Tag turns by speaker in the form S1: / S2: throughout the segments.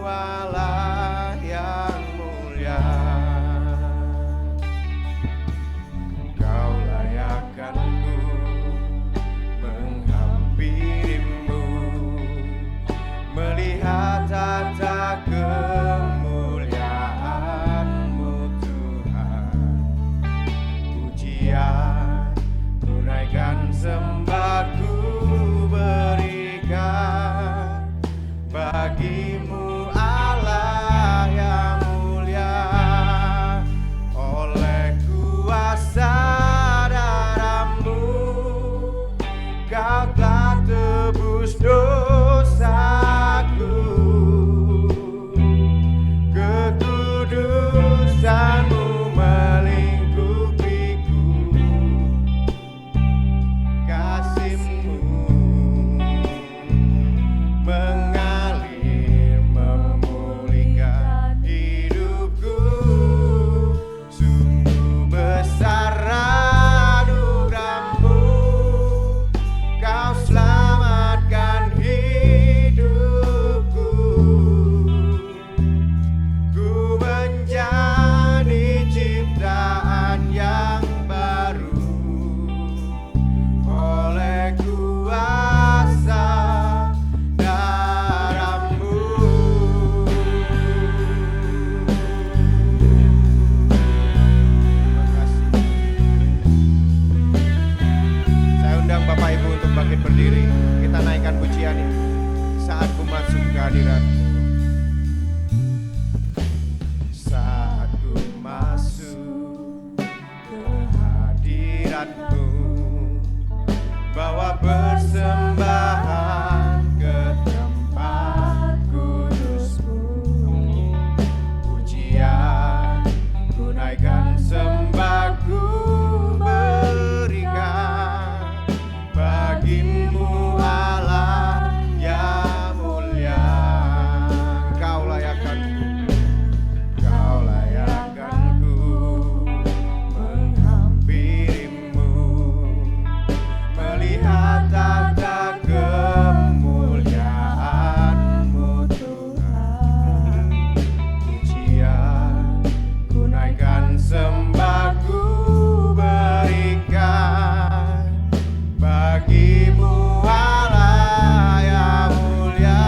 S1: Allah yang mulia. Kau layakkan ku menghampirimu, melihat tata kemuliaan-Mu Tuhan. Pujian tunaikan sembahku berikan bagimu Allah yang mulia. Oleh kuasa darah-Mu Kau telah tebus dosaku, kekudusan-Mu melingkupiku, kasih-Mu mengalir memulihkan hidupku. Sungguh besar anugerah-Mu, Kau selamatkan hidupku. Ku menjadi ciptaan yang baru oleh kuasa darah-Mu. Terima kasih. Saya undang Bapak Ibu untuk bangkit berdiri. Kita naikkan pujian ini. Saat ku masuk ke hadirat-Mu. Saat ku masuk ke hadirat-Mu, bawa persembahan ke tempat kudus-Mu. Pujian tunaikan sembahku berikan bagimu Allah yang mulia. Kau layakkan ku menghampirimu, melihat tata kemuliaan-Mu Tuhan. Pujian tunaikan sembahku berikan bagimu Allah yang mulia.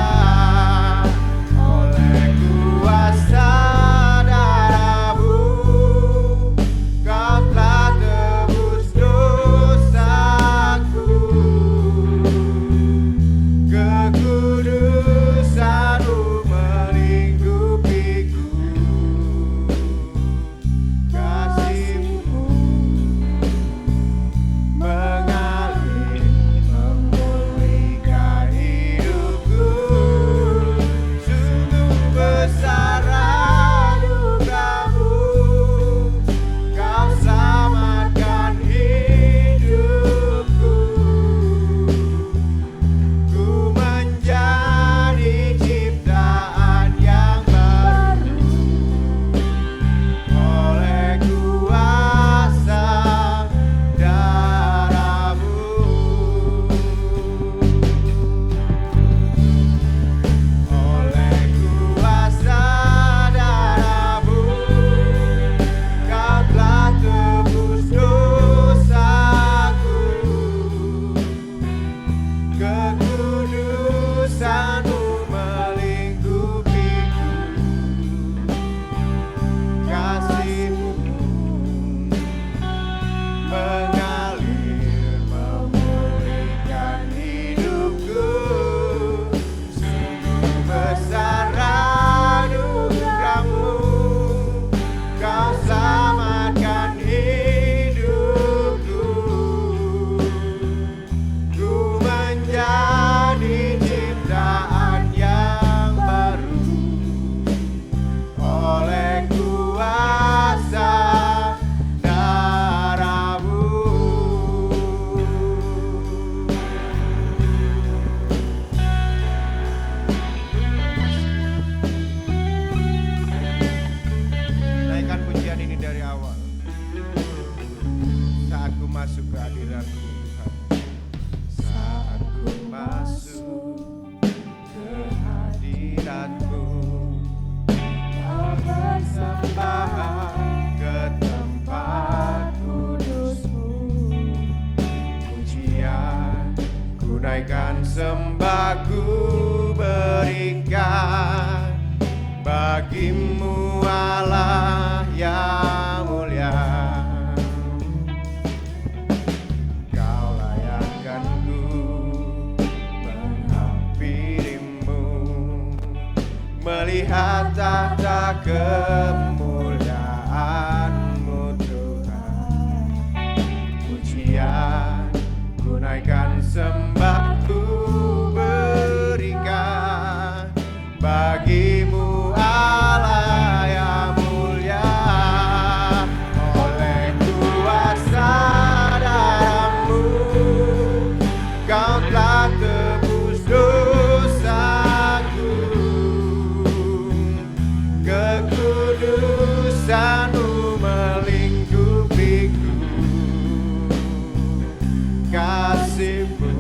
S1: Oleh kuasa darah-Mu Kau telah tebus dosaku, kekudusan-Mu melingkupiku, kasih-Mu mengalir memulihkan hidupku. Sungguh besar anugerah-Mu, Kau selamatkan hidupku. Ku menjadi ciptaan yang baru oleh kuasa darah-Mu. Oleh kuasa darah-Mu Kau telah tebus dosaku, kekudusan-Mu melingkupiku, kasih-Mu mengalir memulihkan hidupku. Sungguh besar anugerah-Mu, Kau selamatkan hidupku. Ku menjadi ciptaan yang baru oleh kuasa darah-Mu. Naikkan pujian ini dari awal. Saat ku masuk ke hadirat-Mu Tuhan. Saat ku masuk ke hadirat-Mu, bagimu Allah yang mulia. Kau layakkan ku menghampirimu, melihat tahta kemuliaan-Mu Tuhan. Pujian ku naikkan, sembah ku berikan bagimu Allah yang mulia. Oleh kuasa darah-Mu Kau telah tebus dosaku, kekudusan-Mu melingkupiku, kasih-Mu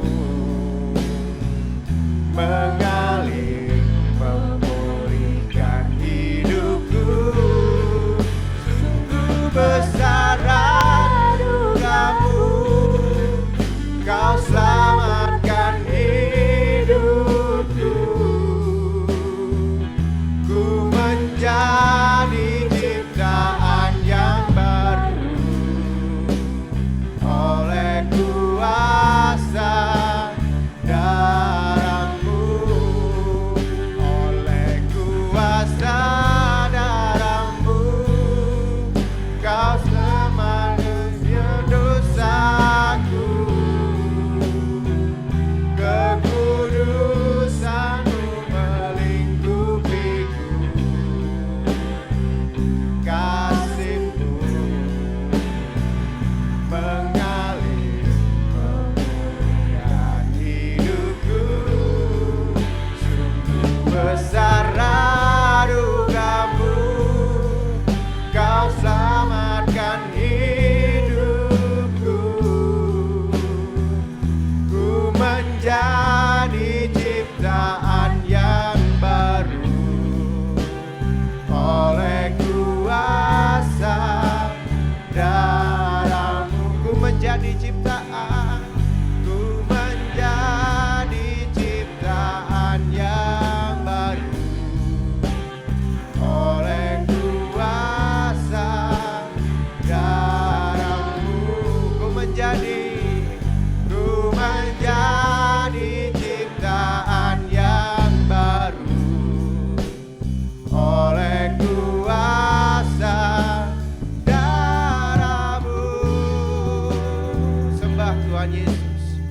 S1: mengalir memulihkan hidupku. Sungguh besar anugerah-Mu, Kau selamatkan hidupku. Ku menjadi ciptaan yang baru oleh kuasa darah-Mu, oleh kuasa darah-Mu Kau semanusia dosaku, kekudusan-Mu melingkupiku, kasih-Mu mengalir memulihkan hidupku. Sungguh besar anugerah-Mu, Kau selamatkan hidupku. Ku menjadi ciptaan yang baru oleh kuasa darah-Mu. Ku menjadi ciptaan, ku menjadi ciptaan yang baru oleh kuasa darah-Mu. Ku menjadi ciptaan yang baru oleh kuasa darah-Mu. Sembah Tuhan Yesus.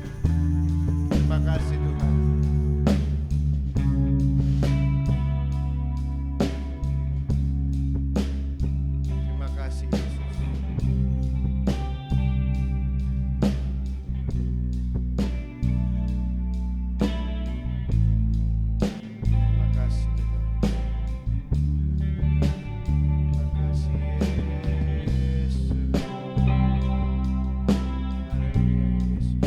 S1: Terima kasih Tuhan. Terima kasih Yesus. Terima kasih Tuhan. Terima kasih Yesus. Haleluya Yesus.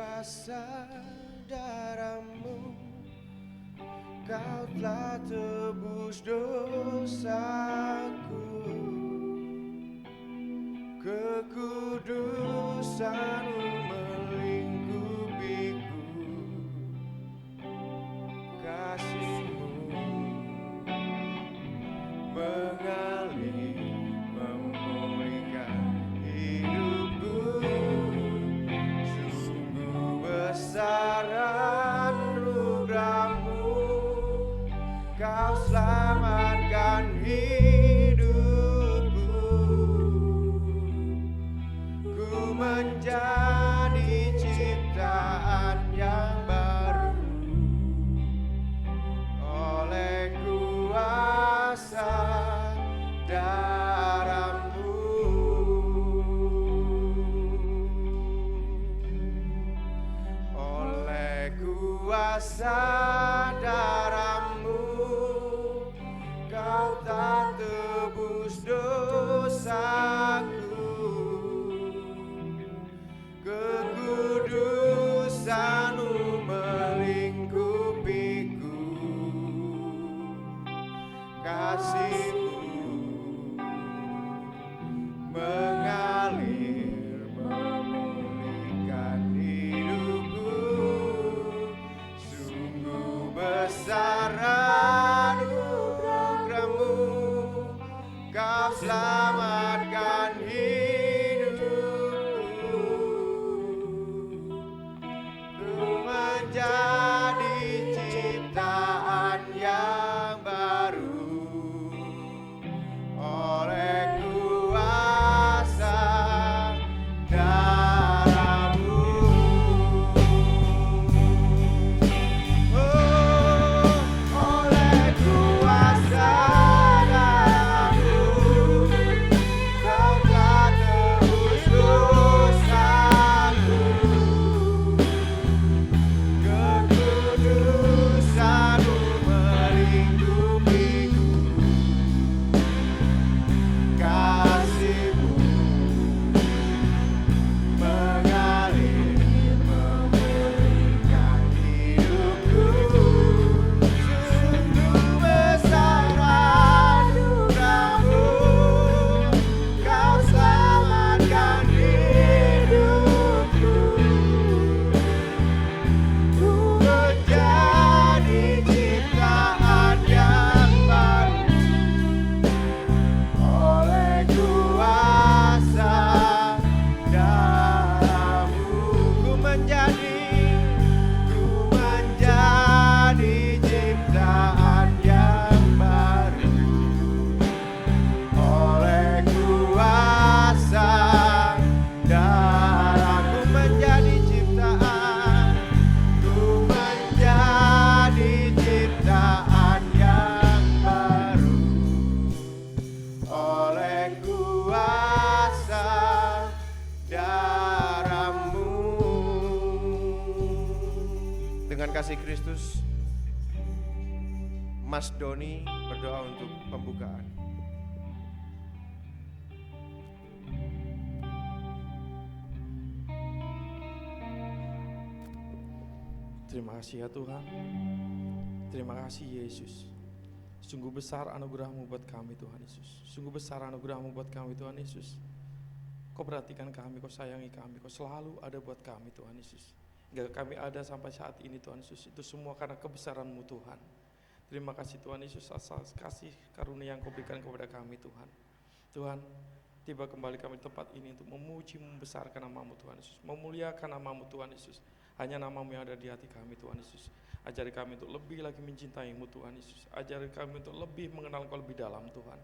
S1: kuasa darah-Mu, Kau telah tebus dosaku. Kekudusan-Mu melingkupiku, kasih-Mu mengalir memulihkan hidupku. Sungguh besar kuasa darahmu, kau tak tebus dosaku. Kekudusanmu melingkupiku, kasihmu mengalir memulihkan hidupku. Sungguh besar anugerahmu, kau selamatkan hidupku. Ku menjadi ciptaan yang baru oleh kuasa darahmu. Oh, oleh kuasa darahmu, kau telah tebus dosaku. Kekudusanmu melingkupiku, kasihmu mengalir memulihkan hidupku. Sungguh besar anugerahmu, kau selamatkan hidupku. Ku menjadi ciptaan yang baru oleh kuasa darahmu. Ku menjadi ciptaan yang baru oleh kuasa darahmu. Menjadi ciptaan, ku menjadi ciptaan yang baru oleh kuasa darahmu. Dengan kasih Kristus, Mas Doni berdoa untuk pembukaan.
S2: Terima kasih ya Tuhan. Terima kasih Yesus. Sungguh besar anugerah-Mu buat kami Tuhan Yesus. Sungguh besar anugerah-Mu buat kami Tuhan Yesus. Kau perhatikan kami, Kau sayangi kami, Kau selalu ada buat kami Tuhan Yesus. Hingga kami ada sampai saat ini Tuhan Yesus. Itu semua karena kebesaran-Mu Tuhan. Terima kasih Tuhan Yesus atas kasih karunia yang Kau berikan kepada kami Tuhan. Tuhan, tiba kembali kami di tempat ini untuk memuji, membesarkan nama-Mu Tuhan Yesus. Memuliakan nama-Mu Tuhan Yesus. Hanya nama-Mu yang ada di hati kami Tuhan Yesus. Ajari kami untuk lebih lagi mencintai-Mu Tuhan Yesus. Ajari kami untuk lebih mengenal Kau lebih dalam Tuhan.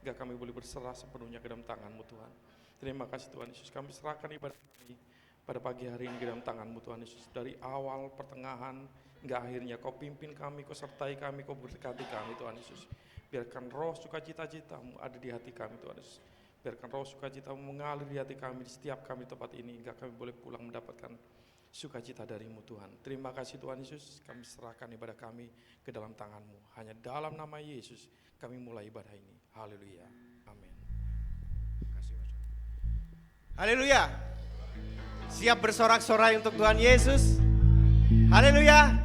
S2: Hingga kami boleh berserah sepenuhnya ke dalam tangan-Mu Tuhan. Terima kasih Tuhan Yesus. Kami serahkan ibadah kami pada pagi hari ini ke dalam tangan-Mu Tuhan Yesus. Dari awal, pertengahan, hingga akhirnya Kau pimpin kami, Kau sertai kami, Kau berkati kami Tuhan Yesus. Biarkan roh sukacita-Mu ada di hati kami Tuhan Yesus. Biarkan roh sukacita-Mu mengalir di hati kami, di setiap kami tempat ini, hingga kami boleh pulang mendapatkan sukacita dari-Mu Tuhan. Terima kasih Tuhan Yesus, kami serahkan ibadah kami ke dalam tangan-Mu. Hanya dalam nama Yesus kami mulai ibadah ini. Haleluya. Amin.
S1: Haleluya. Siap bersorak-sorai untuk Tuhan Yesus. Haleluya.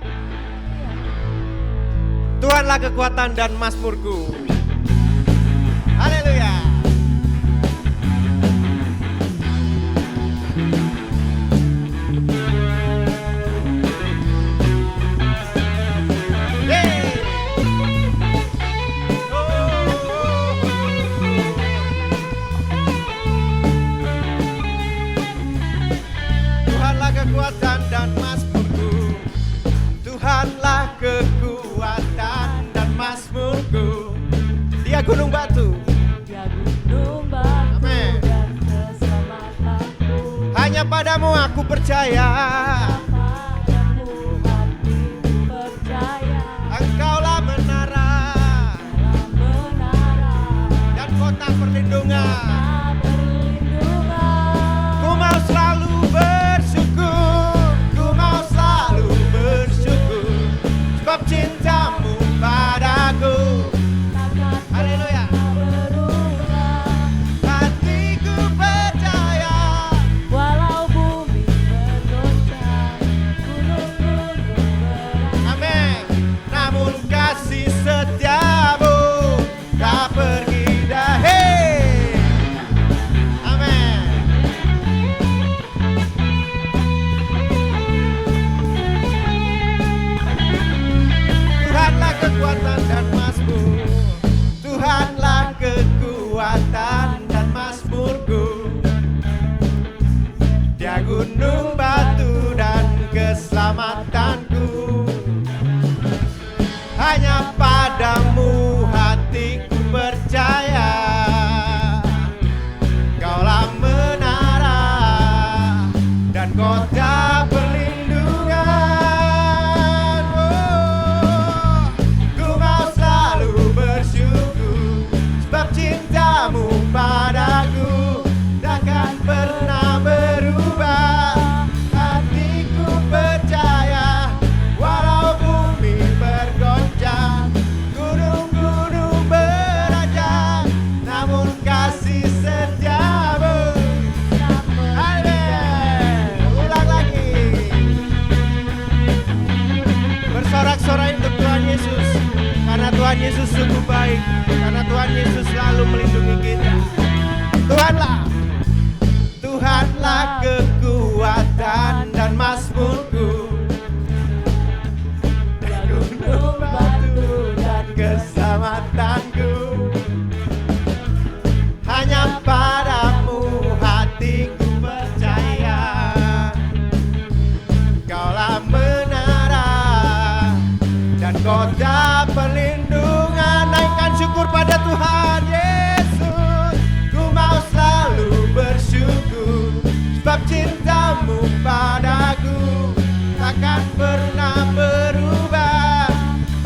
S1: Tuhanlah kekuatan dan mazmurku. Haleluya. Kekuatan dan mazmurku, Tuhanlah kekuatan dan mazmurku. Dia gunung batu, amin. Hanya padamu aku percaya, Engkaulah menara dan kota perlindungan. Ku mau selalu bersyukur, ku mau selalu bersyukur. sebab cintamu padaku. Haleluya. Hatiku percaya,
S3: Walau bumi bergoncang, gunung-gunung beranak.
S1: amin. Namun kasih setiamu tak pergi dah. Hey, amin. Tuhanlah kekuatan dan mazmur, Tuhanlah kekuatan dan mazmurku. Dia gunung batu dan keselamatanku. Hanya padamu hatiku percaya, Kaulah menara dan kota perlindungan. Oh, ku mau selalu bersyukur sebab cintamu padaku takkan pernah berubah. Hatiku percaya, walau bumi bergoncang, gunung-gunung beranjak, namun kasih setiamu. Amin. Ulang lagi. Bersorak-sorai untuk Tuhan Yesus, karena Tuhan Yesus sungguh baik, karena Tuhan Yesus selalu melindungi kita. Tuhanlah kekuatan dan mazmurku, dan gunung batu dan keselamatanku. Hanya padamu hatiku percaya, Kaulah menara dan kota perlindungan. Naikkan syukur pada Tuhan Yesus. Ku mau selalu bersyukur sebab cintamu padaku takkan pernah berubah.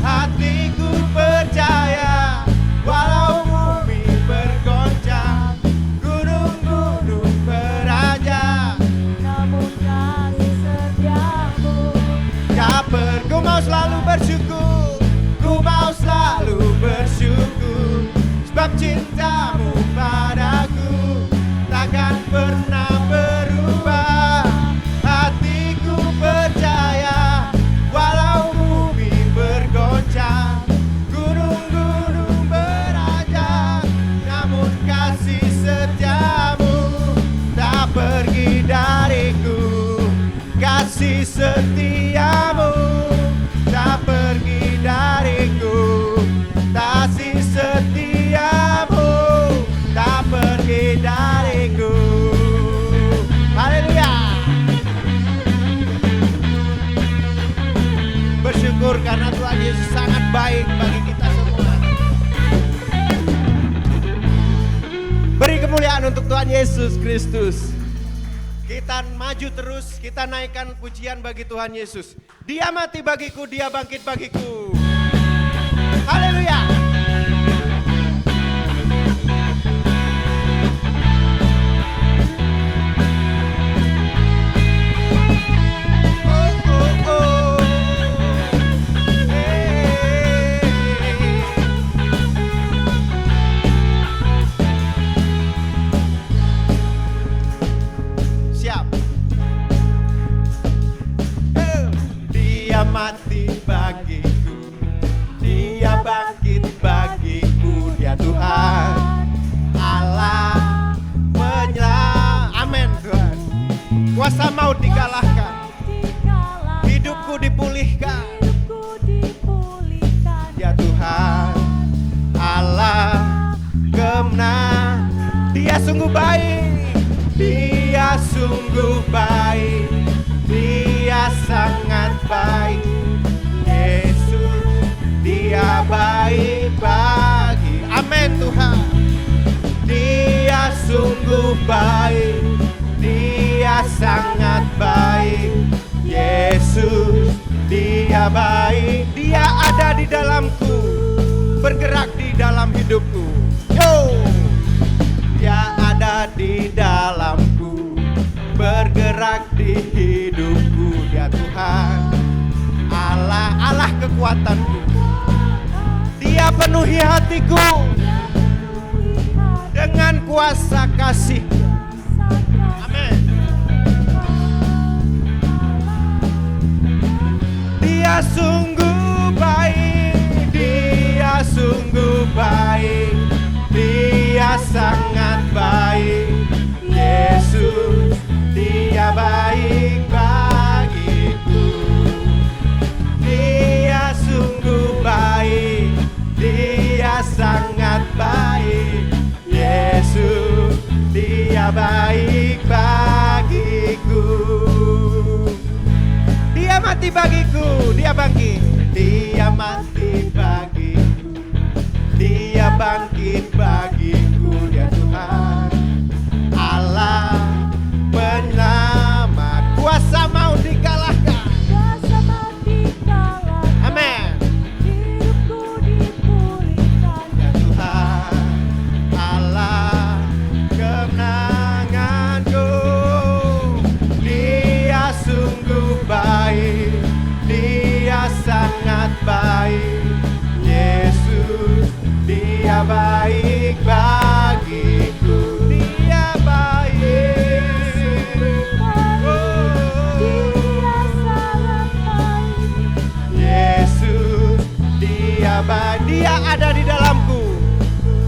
S1: Hatiku percaya, walau bumi bergoncang, gunung-gunung beranjak,
S3: Namun kasih setiamu
S1: ku mau selalu bersyukur, ku mau selalu bersyukur sebab cintamu padaku takkan pernah berubah. Hatiku percaya, walau bumi bergoncang, gunung-gunung beranjak, namun kasih setiamu tak pergi dariku. Kasih setiamu tak pergi dariku. Kasih setiamu tak pergi dariku. Haleluya. Bersyukur karena Tuhan Yesus sangat baik bagi kita semua. Beri kemuliaan untuk Tuhan Yesus Kristus. Kita maju terus, kita naikkan pujian bagi Tuhan Yesus. Dia mati bagiku, Dia bangkit bagiku. Haleluya. Oh, oh, oh. Hey. Siap. Dia mati bagiku, Dia bangkit bagiku. Dia Tuhan Allah penyelamat. Amin Tuhan. Kuasa maut dikalahkan, hidupku dipulihkan. Dia Tuhan Allah kemenangan. Dia sungguh baik, Dia sungguh baik, Dia sangat baik. Yesus, Dia baik bagi. Amin Tuhan. Dia sungguh baik, Dia sangat baik. Yesus, Dia baik. Dia ada di dalamku, bergerak di dalam hidupku. Yo, Dia ada di dalamku, bergerak di hidupku. Dia Tuhan Allah, Allah kekuatan. kekuatanku. Dia penuhi hatiku dengan kuasa kasih. Amin. Dia sungguh baik, dia sungguh baik, dia sangat baik. Yesus, dia baik bagiku. Dia sungguh baik, dia sangat baik. Yesus, dia baik bagiku. Dia mati bagiku, dia bangkit. Dia mati bagiku, dia bangkit bagiku. Dia Tuhan Allah penyelamat. Kuasa maut dikalahkan.
S3: Kuasa maut dikalahkan.
S1: Amin.
S3: Hidupku dipulihkan.
S1: Ya Tuhan Allah kemenanganku. Dia sungguh baik, dia sangat baik. Yesus, dia baik bagiku. Dia baik.
S3: Dia sangat baik.
S1: Yesus, dia baik. Dia ada di dalamku,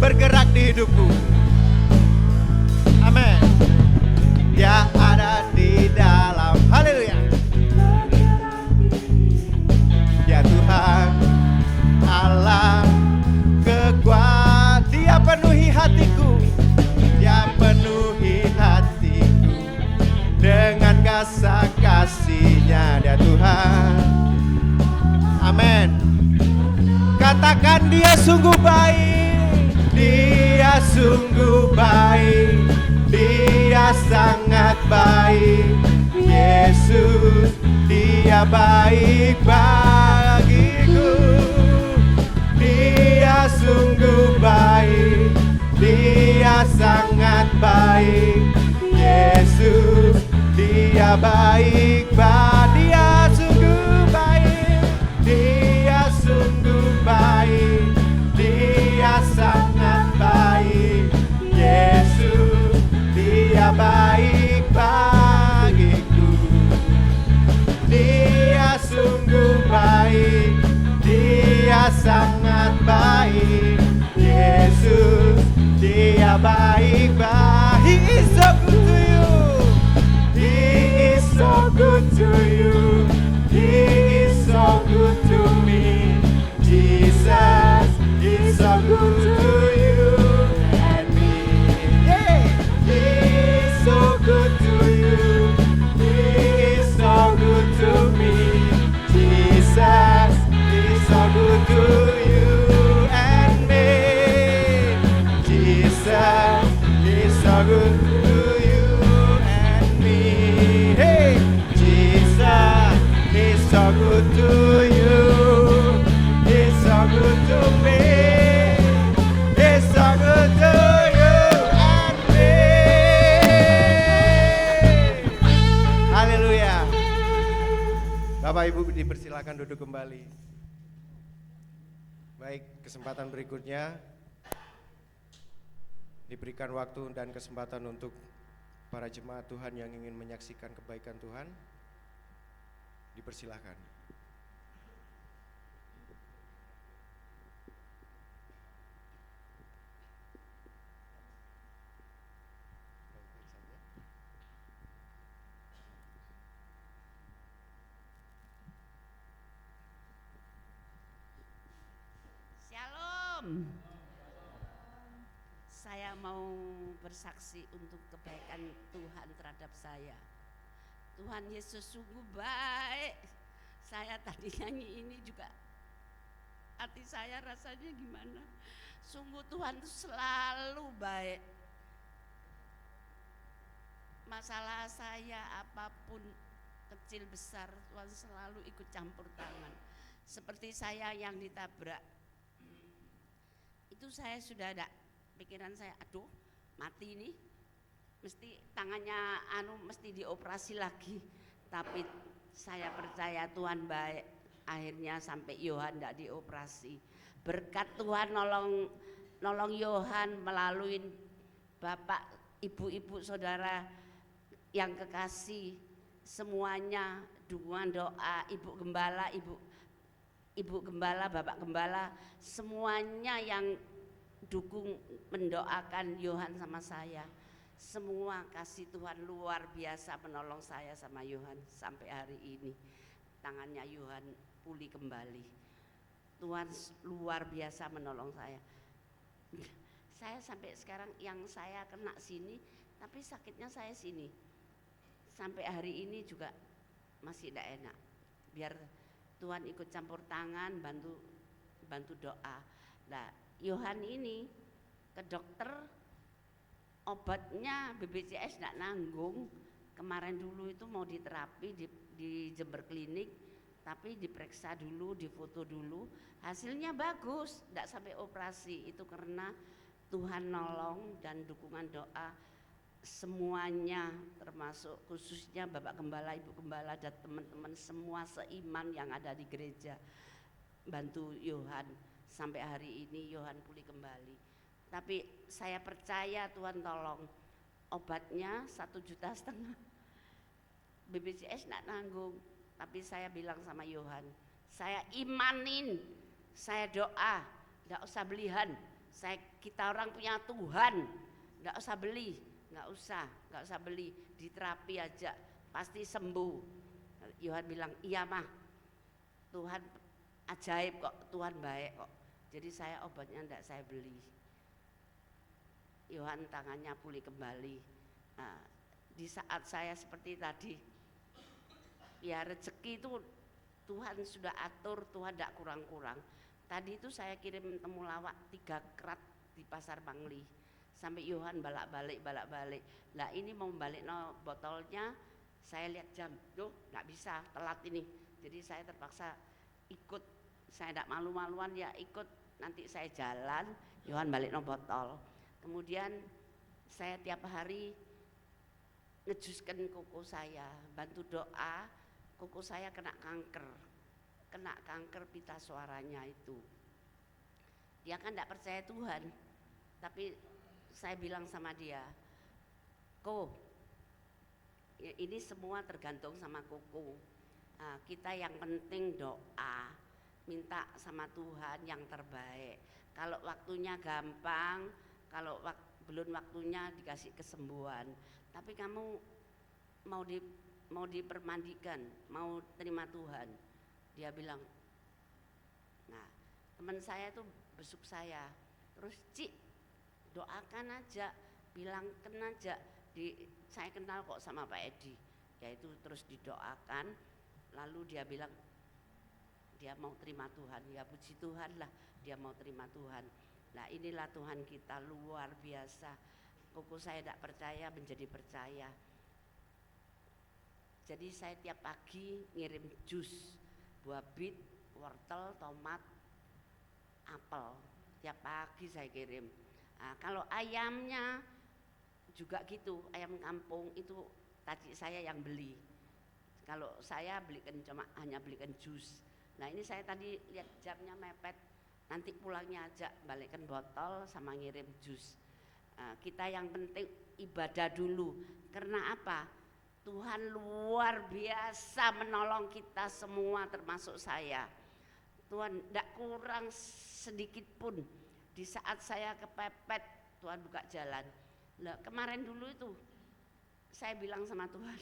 S1: bergerak di hidupku. Amin. Dia ada di dalam. Haleluya. Ya Tuhan Allah kekuat. Dia penuhi hatiku, dia penuhi hatiku dengan kasih kasihnya. Dia Tuhan. Amin. Katakan dia sungguh baik, dia sungguh baik, dia sangat baik. Yesus, dia baik bagiku. Dia sungguh baik, dia sangat baik. Yesus, dia baik dia sungguh baik, dia sungguh baik, dia sangat baik. Yesus, dia baik bagiku. Dia sungguh baik, dia sangat baik. Yesus, dia baik baik. He is so good to you. He is so good to you. He is so good to me. Jesus is so good to you and me. Yeah. He is so good to you. He is so good to me. Jesus is so good to you and me. Jesus is so good to you and me. Hey, Jesus is so good to you. He's so good to me. He's so good to you and me. Haleluya. Bapak Ibu dipersilakan duduk kembali. Baik, kesempatan berikutnya diberikan waktu dan kesempatan untuk para jemaat Tuhan yang ingin menyaksikan kebaikan Tuhan. Dipersilakan.
S4: Shalom. Saya mau bersaksi untuk kebaikan Tuhan terhadap saya. Tuhan Yesus sungguh baik. Saya tadi nyanyi ini juga hati saya rasanya gimana. Sungguh Tuhan itu selalu baik. Masalah saya apapun kecil besar Tuhan selalu ikut campur tangan. Seperti saya yang ditabrak. Itu saya sudah ada pikiran saya, aduh mati nih, mesti tangannya mesti dioperasi lagi. Tapi saya percaya Tuhan baik. akhirnya sampai Yohan tidak dioperasi. Berkat Tuhan nolong Yohan melalui Bapak, Ibu-ibu, saudara yang kekasih, semuanya dukungan doa, Ibu Gembala, Bapak Gembala, semuanya yang dukung mendoakan Yohan sama saya. Semua kasih Tuhan luar biasa menolong saya sama Yohan sampai hari ini. Tangannya Yohan pulih kembali. Tuhan luar biasa menolong saya. Saya sampai sekarang yang saya kena sini, tapi sakitnya saya sini. Sampai hari ini juga masih tidak enak. Biar Tuhan ikut campur tangan, bantu doa. Nah, Yohan ini ke dokter, obatnya BPJS tidak nanggung. Kemarin dulu itu mau diterapi di Jember Klinik, tapi diperiksa dulu, difoto dulu, hasilnya bagus, tidak sampai operasi. Itu karena Tuhan nolong dan dukungan doa semuanya, termasuk khususnya Bapak Gembala, Ibu Gembala, dan teman-teman semua seiman yang ada di gereja bantu Yohan. Sampai hari ini Yohan pulih kembali. Tapi saya percaya Tuhan tolong. Obatnya 1,5 juta. BPJS tidak nanggung. Tapi saya bilang sama Yohan, saya imanin, saya doa, tidak usah belihan. Kita orang punya Tuhan, tidak usah beli, nggak usah beli, di terapi aja pasti sembuh. Yohan bilang, iya mah, Tuhan ajaib kok, Tuhan baik kok. Jadi saya obatnya tidak saya beli. Yohan tangannya pulih kembali. Nah, di saat saya seperti tadi, ya rezeki itu Tuhan sudah atur, Tuhan tidak kurang-kurang. Tadi itu saya kirim temulawak 3 kerat di Pasar Pangli, sampai Yohan balak-balik. Nah ini mau balik botolnya, saya lihat jam, loh nggak bisa, telat ini. Jadi saya terpaksa ikut, saya tidak malu-maluan ya ikut. Nanti saya jalan, Yohan balik botol. Kemudian saya tiap hari ngejuskan koko saya, bantu doa. Koko saya kena kanker pita suaranya itu. Dia kan tidak percaya Tuhan, tapi saya bilang sama dia, ini semua tergantung sama Koko. Nah, kita yang penting doa, minta sama Tuhan yang terbaik. Kalau waktunya gampang, kalau belum waktunya dikasih kesembuhan. Tapi kamu mau dipermandikan, mau terima Tuhan. Dia bilang, nah teman saya tuh besuk saya, terus Cik doakan aja, bilangkan aja, saya kenal kok sama Pak Edi, yaitu terus didoakan. Lalu dia bilang dia mau terima Tuhan, ya puji Tuhan lah dia mau terima Tuhan. Nah inilah Tuhan kita luar biasa. Koko saya tidak percaya menjadi percaya. Jadi saya tiap pagi ngirim jus buah bit, wortel, tomat, apel. Tiap pagi saya kirim. Nah, kalau ayamnya juga gitu, ayam kampung itu tadi saya yang beli. Kalau saya hanya belikan jus. Nah ini saya tadi lihat jamnya mepet, nanti pulangnya aja balikkan botol sama ngirim jus. Nah, kita yang penting ibadah dulu. Karena apa? Tuhan luar biasa menolong kita semua termasuk saya. Tuhan tidak kurang sedikit pun. Di saat saya kepepet, Tuhan buka jalan. Lah, kemarin dulu itu saya bilang sama Tuhan,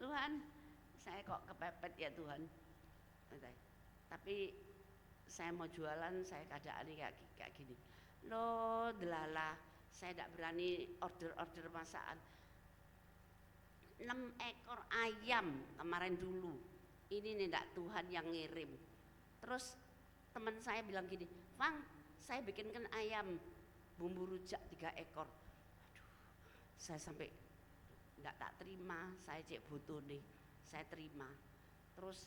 S4: Tuhan saya kok kepepet ya Tuhan. Tapi saya mau jualan, saya keadaannya kayak gini. Loh delalah, saya tidak berani order masakan. 6 ekor ayam kemarin dulu, ini nih enggak Tuhan yang ngirim. Terus teman saya bilang gini, Fang saya bikinkan ayam bumbu rujak 3 ekor. Aduh, saya sampai enggak tak terima, saya cek butuh nih, saya terima. Terus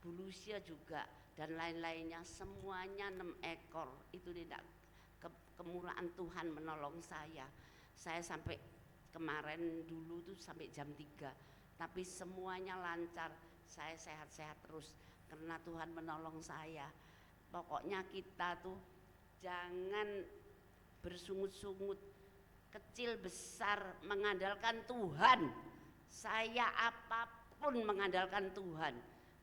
S4: bulusia juga dan lain-lainnya semuanya 6 ekor. Itu tidak kemurahan Tuhan menolong saya. Saya sampai kemarin dulu tuh sampai jam 3, tapi semuanya lancar, saya sehat-sehat terus. karena Tuhan menolong saya. Pokoknya kita tuh jangan bersungut-sungut, kecil besar mengandalkan Tuhan. Saya apapun mengandalkan Tuhan,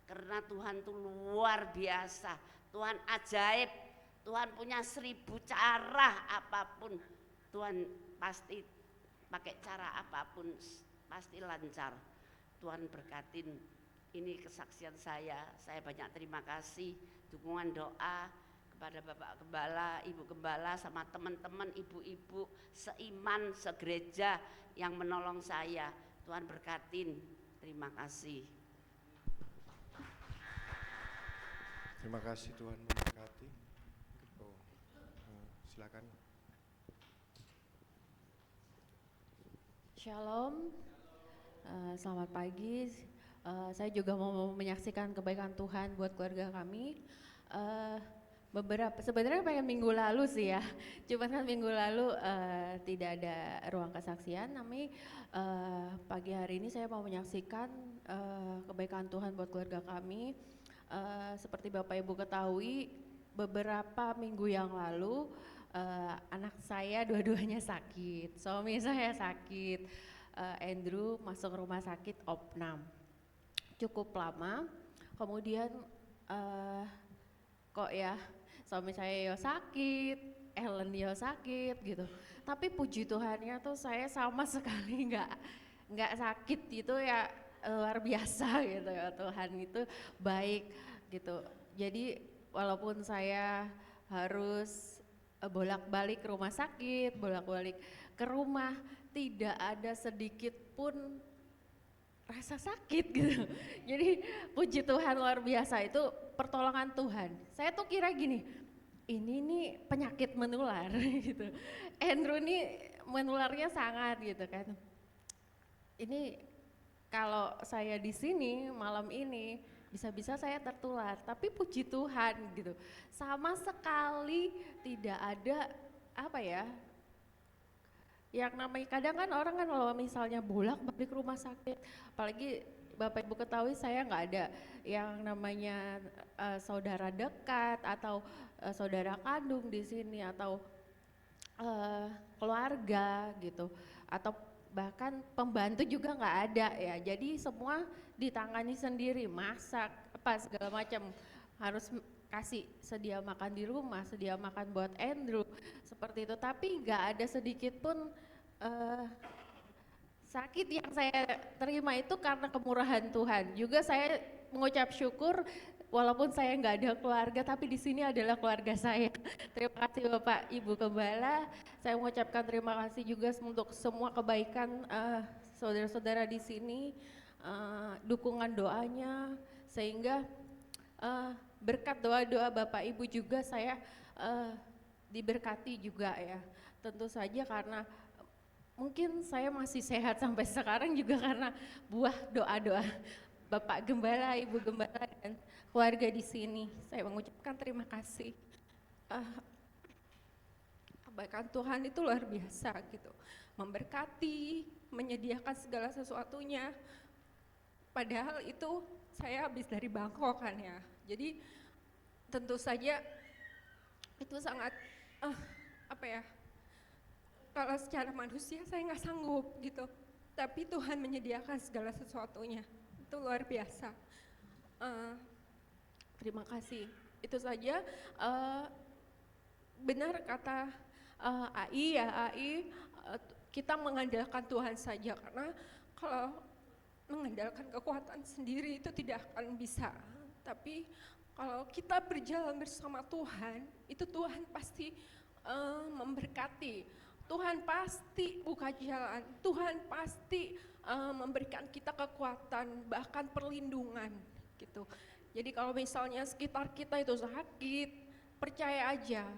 S4: karena Tuhan tuh luar biasa, Tuhan ajaib, Tuhan punya 1000 cara apapun, Tuhan pasti pakai cara apapun pasti lancar. Tuhan berkatin, ini kesaksian saya banyak terima kasih dukungan doa kepada Bapak Gembala, Ibu Gembala, sama teman-teman ibu-ibu seiman, segereja yang menolong saya. Tuhan berkatin, terima kasih.
S1: Terima kasih, Tuhan memberkati. Silakan.
S5: Shalom, selamat pagi. Saya juga mau menyaksikan kebaikan Tuhan buat keluarga kami. Sebenarnya pengen minggu lalu sih ya, cuman kan minggu lalu tidak ada ruang kesaksian. Tapi pagi hari ini saya mau menyaksikan kebaikan Tuhan buat keluarga kami. Seperti Bapak Ibu ketahui, beberapa minggu yang lalu anak saya dua-duanya sakit, suami saya sakit, Andrew masuk rumah sakit opnam cukup lama. Kemudian kok ya suami saya sakit, Ellen sakit gitu. Tapi puji Tuhannya tuh saya sama sekali nggak sakit gitu ya, luar biasa gitu ya, Tuhan itu baik gitu. Jadi walaupun saya harus bolak-balik ke rumah sakit, bolak-balik ke rumah, tidak ada sedikit pun rasa sakit gitu. Jadi puji Tuhan luar biasa, itu pertolongan Tuhan. Saya tuh kira gini, ini nih penyakit menular gitu. Andrew nih menularnya sangat gitu kan. Ini kalau saya di sini malam ini bisa-bisa saya tertular, tapi puji Tuhan gitu. Sama sekali tidak ada apa ya, yang namanya kadang kan orang kan kalau misalnya bolak-balik rumah sakit, apalagi Bapak Ibu ketahui saya nggak ada yang namanya saudara dekat atau saudara kandung di sini atau keluarga gitu, atau bahkan pembantu juga nggak ada ya. Jadi semua ditangani sendiri, masak apa segala macam, harus kasih sedia makan di rumah, sedia makan buat Andrew seperti itu. Tapi nggak ada sedikit pun sakit yang saya terima, itu karena kemurahan Tuhan. Juga saya mengucap syukur walaupun saya nggak ada keluarga, tapi di sini adalah keluarga saya. Terima kasih Bapak Ibu Gembala. Saya mengucapkan terima kasih juga untuk semua kebaikan saudara-saudara di sini, dukungan doanya, sehingga berkat doa-doa Bapak Ibu juga saya diberkati juga ya. Tentu saja karena mungkin saya masih sehat sampai sekarang juga karena buah doa-doa Bapak Gembala, Ibu Gembala, dan keluarga di sini. Saya mengucapkan terima kasih. Kebaikan Tuhan itu luar biasa gitu, memberkati, menyediakan segala sesuatunya. Padahal itu saya habis dari Bangkok kan ya. Jadi tentu saja itu sangat apa ya, kalau secara manusia saya nggak sanggup gitu, tapi Tuhan menyediakan segala sesuatunya, itu luar biasa. Terima kasih. Itu saja. Benar kata AI ya, kita mengandalkan Tuhan saja, karena kalau mengandalkan kekuatan sendiri itu tidak akan bisa. Tapi kalau kita berjalan bersama Tuhan, itu Tuhan pasti memberkati. Tuhan pasti buka jalan, Tuhan pasti memberikan kita kekuatan, bahkan perlindungan gitu. Jadi kalau misalnya sekitar kita itu sakit, percaya aja,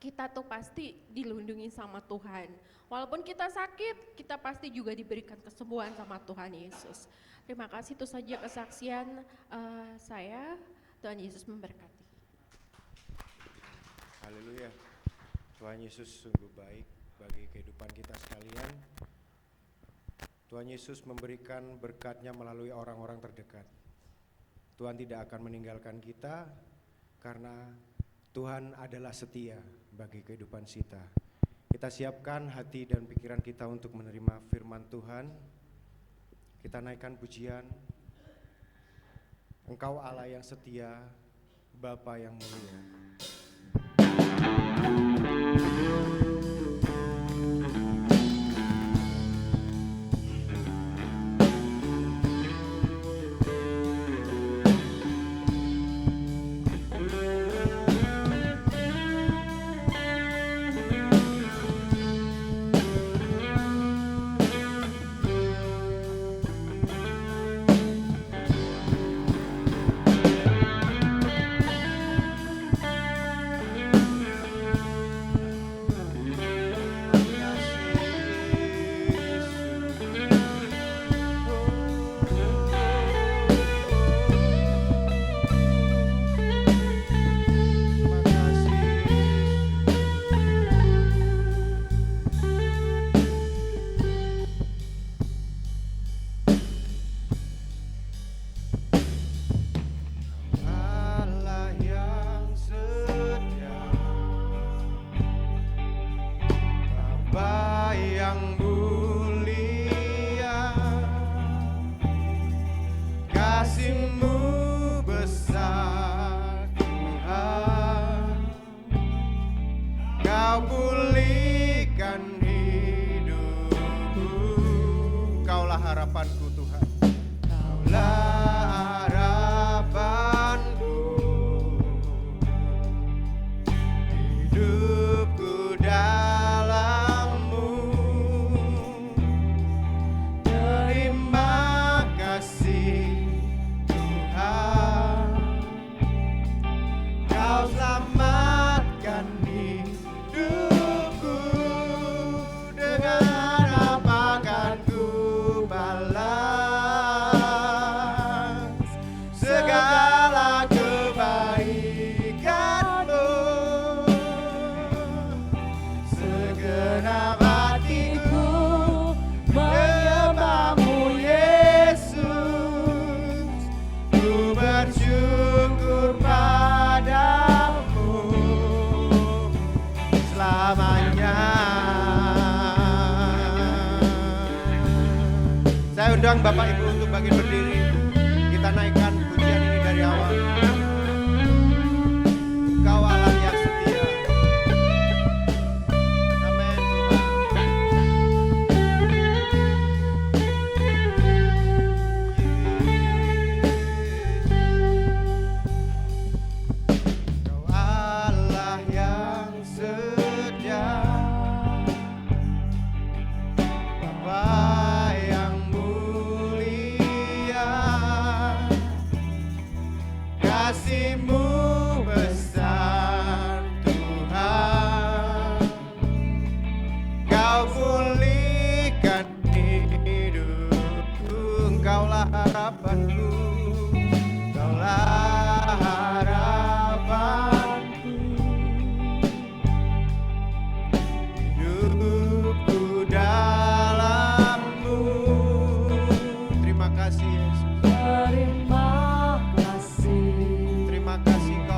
S5: kita tuh pasti dilindungi sama Tuhan. Walaupun kita sakit, kita pasti juga diberikan kesembuhan sama Tuhan Yesus. Terima kasih, itu saja kesaksian saya. Tuhan Yesus memberkati.
S1: Haleluya. Tuhan Yesus sungguh baik bagi kehidupan kita sekalian. Tuhan Yesus memberikan berkat-Nya melalui orang-orang terdekat. Tuhan tidak akan meninggalkan kita karena Tuhan adalah setia bagi kehidupan kita. Kita siapkan hati dan pikiran kita untuk menerima firman Tuhan. Kita naikkan pujian. Engkau Allah yang setia, Bapa yang mulia. Harapanku Tuhan, Kaulah harapanku, hidupku dalam-Mu. Terima kasih Tuhan, Kau selamatkan hidupku. Dengan apa akan ku balas segala kebaikan-Mu? Segenap hatiku menyembah-Mu Yesus, ku bersyukur padamu selamanya. Saya undang Bapak Ibu untuk bangkit berdiri. Kita naikkan pujian ini dari awal. Kau Allah yang setia. Amin Tuhan. Kau Allah yang setia, Bapa yang mulia, kasih-Mu besar Tuhan. Kau pulihkan hidupku, Engkaulah harapanku, Engkaulah harapanku. Hidupku dalam-Mu. Terima kasih Yesus.
S3: Terima kasih.
S1: Terima kasih Kau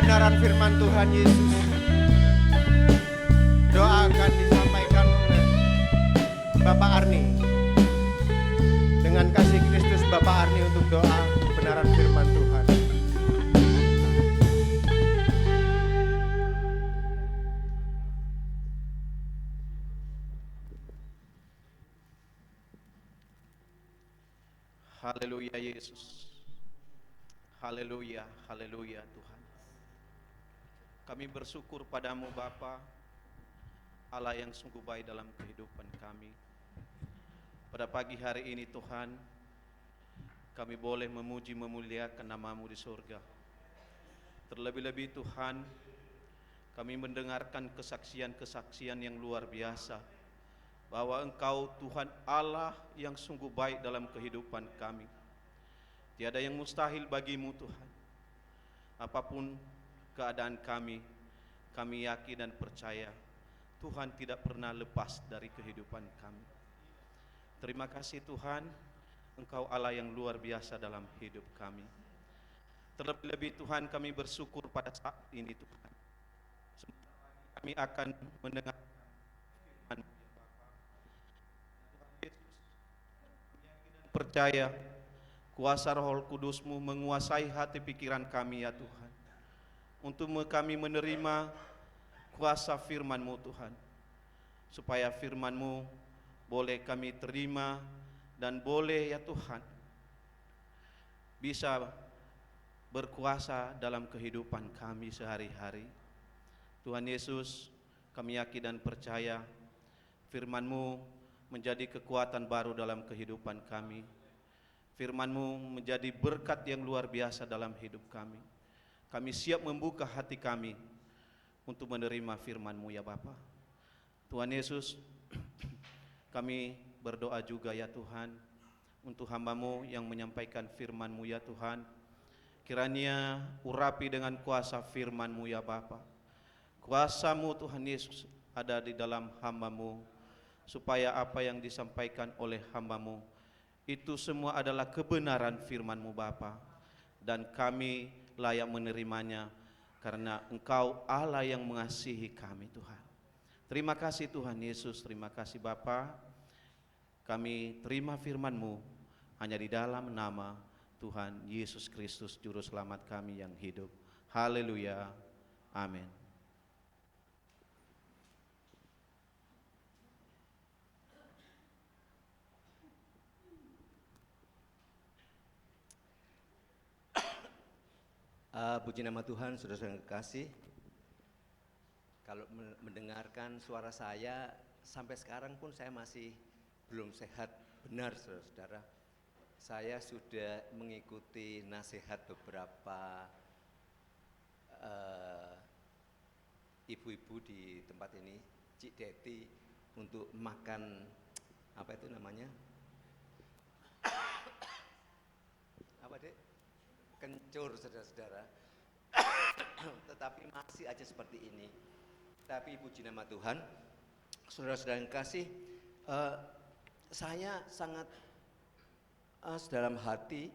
S1: kebenaran firman Tuhan Yesus. Doa akan disampaikan oleh Bapak Arni. Dengan kasih Kristus Bapak Arni untuk doa kebenaran firman Tuhan.
S6: Haleluya Yesus. Haleluya, haleluya Tuhan. Kami bersyukur padamu Bapa, Allah yang sungguh baik dalam kehidupan kami. Pada pagi hari ini Tuhan, kami boleh memuji memuliakan namamu di surga. Terlebih-lebih Tuhan, kami mendengarkan kesaksian-kesaksian yang luar biasa bahwa Engkau Tuhan Allah yang sungguh baik dalam kehidupan kami. Tiada yang mustahil bagimu Tuhan. Apapun keadaan kami yakin dan percaya Tuhan tidak pernah lepas dari kehidupan kami. Terima kasih Tuhan, Engkau Allah yang luar biasa dalam hidup kami. Terlebih-lebih Tuhan, kami bersyukur pada saat ini Tuhan. Kami akan mendengar firman percaya kuasa Roh Kudus-Mu menguasai hati pikiran kami ya Tuhan, untuk kami menerima kuasa firman-Mu Tuhan, supaya firman-Mu boleh kami terima dan boleh ya Tuhan bisa berkuasa dalam kehidupan kami sehari-hari. Tuhan Yesus, kami yakin dan percaya firman-Mu menjadi kekuatan baru dalam kehidupan kami. Firman-Mu menjadi berkat yang luar biasa dalam hidup kami. Kami siap membuka hati kami untuk menerima firman-Mu ya Bapa. Tuhan Yesus, kami berdoa juga ya Tuhan untuk hamba-Mu yang menyampaikan firman-Mu ya Tuhan. Kiranya urapi dengan kuasa firman-Mu ya Bapa. Kuasa-Mu Tuhan Yesus ada di dalam hamba-Mu, supaya apa yang disampaikan oleh hamba-Mu itu semua adalah kebenaran firman-Mu Bapa, dan kami layak menerimanya karena Engkau Allah yang mengasihi kami Tuhan. Terima kasih Tuhan Yesus, terima kasih Bapa. Kami terima firman-Mu hanya di dalam nama Tuhan Yesus Kristus Juru Selamat kami yang hidup. Haleluya, amin.
S7: Puji nama Tuhan, saudara-saudara yang kekasih. Kalau mendengarkan suara saya, sampai sekarang pun saya masih belum sehat benar, saudara-saudara. Saya sudah mengikuti nasihat beberapa ibu-ibu di tempat ini, Cik Deti, untuk makan apa itu namanya? Apa Dek? Kencur, saudara-saudara. Tetapi masih aja seperti ini. Tapi puji nama Tuhan, saudara-saudara yang kasih, saya sangat dalam hati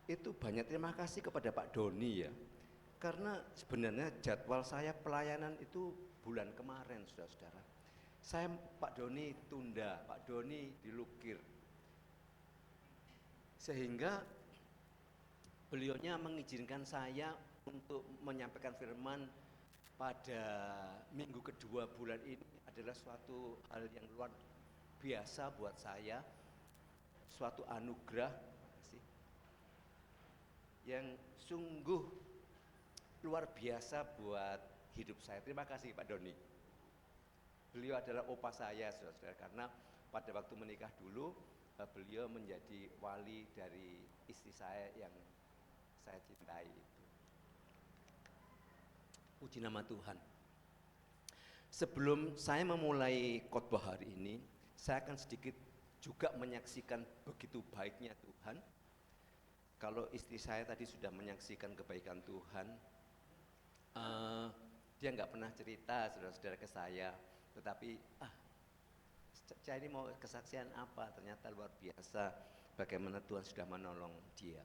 S7: itu banyak terima kasih kepada Pak Doni ya. Karena sebenarnya jadwal saya pelayanan itu bulan kemarin, saudara-saudara. Saya Pak Doni tunda, Pak Doni dilukir. Sehingga beliaunya mengizinkan saya untuk menyampaikan firman pada minggu kedua bulan ini adalah suatu hal yang luar biasa buat saya, suatu anugerah yang sungguh luar biasa buat hidup saya. Terima kasih Pak Doni. Beliau adalah opa saya, saudara-saudara, karena pada waktu menikah dulu beliau menjadi wali dari istri saya yang saya cintai itu. Puji nama Tuhan. Sebelum saya memulai khotbah hari ini, saya akan sedikit juga menyaksikan begitu baiknya Tuhan. Kalau istri saya tadi sudah menyaksikan kebaikan Tuhan, dia nggak pernah cerita saudara-saudara ke saya, tetapi saya ini mau kesaksian apa? Ternyata luar biasa bagaimana Tuhan sudah menolong dia.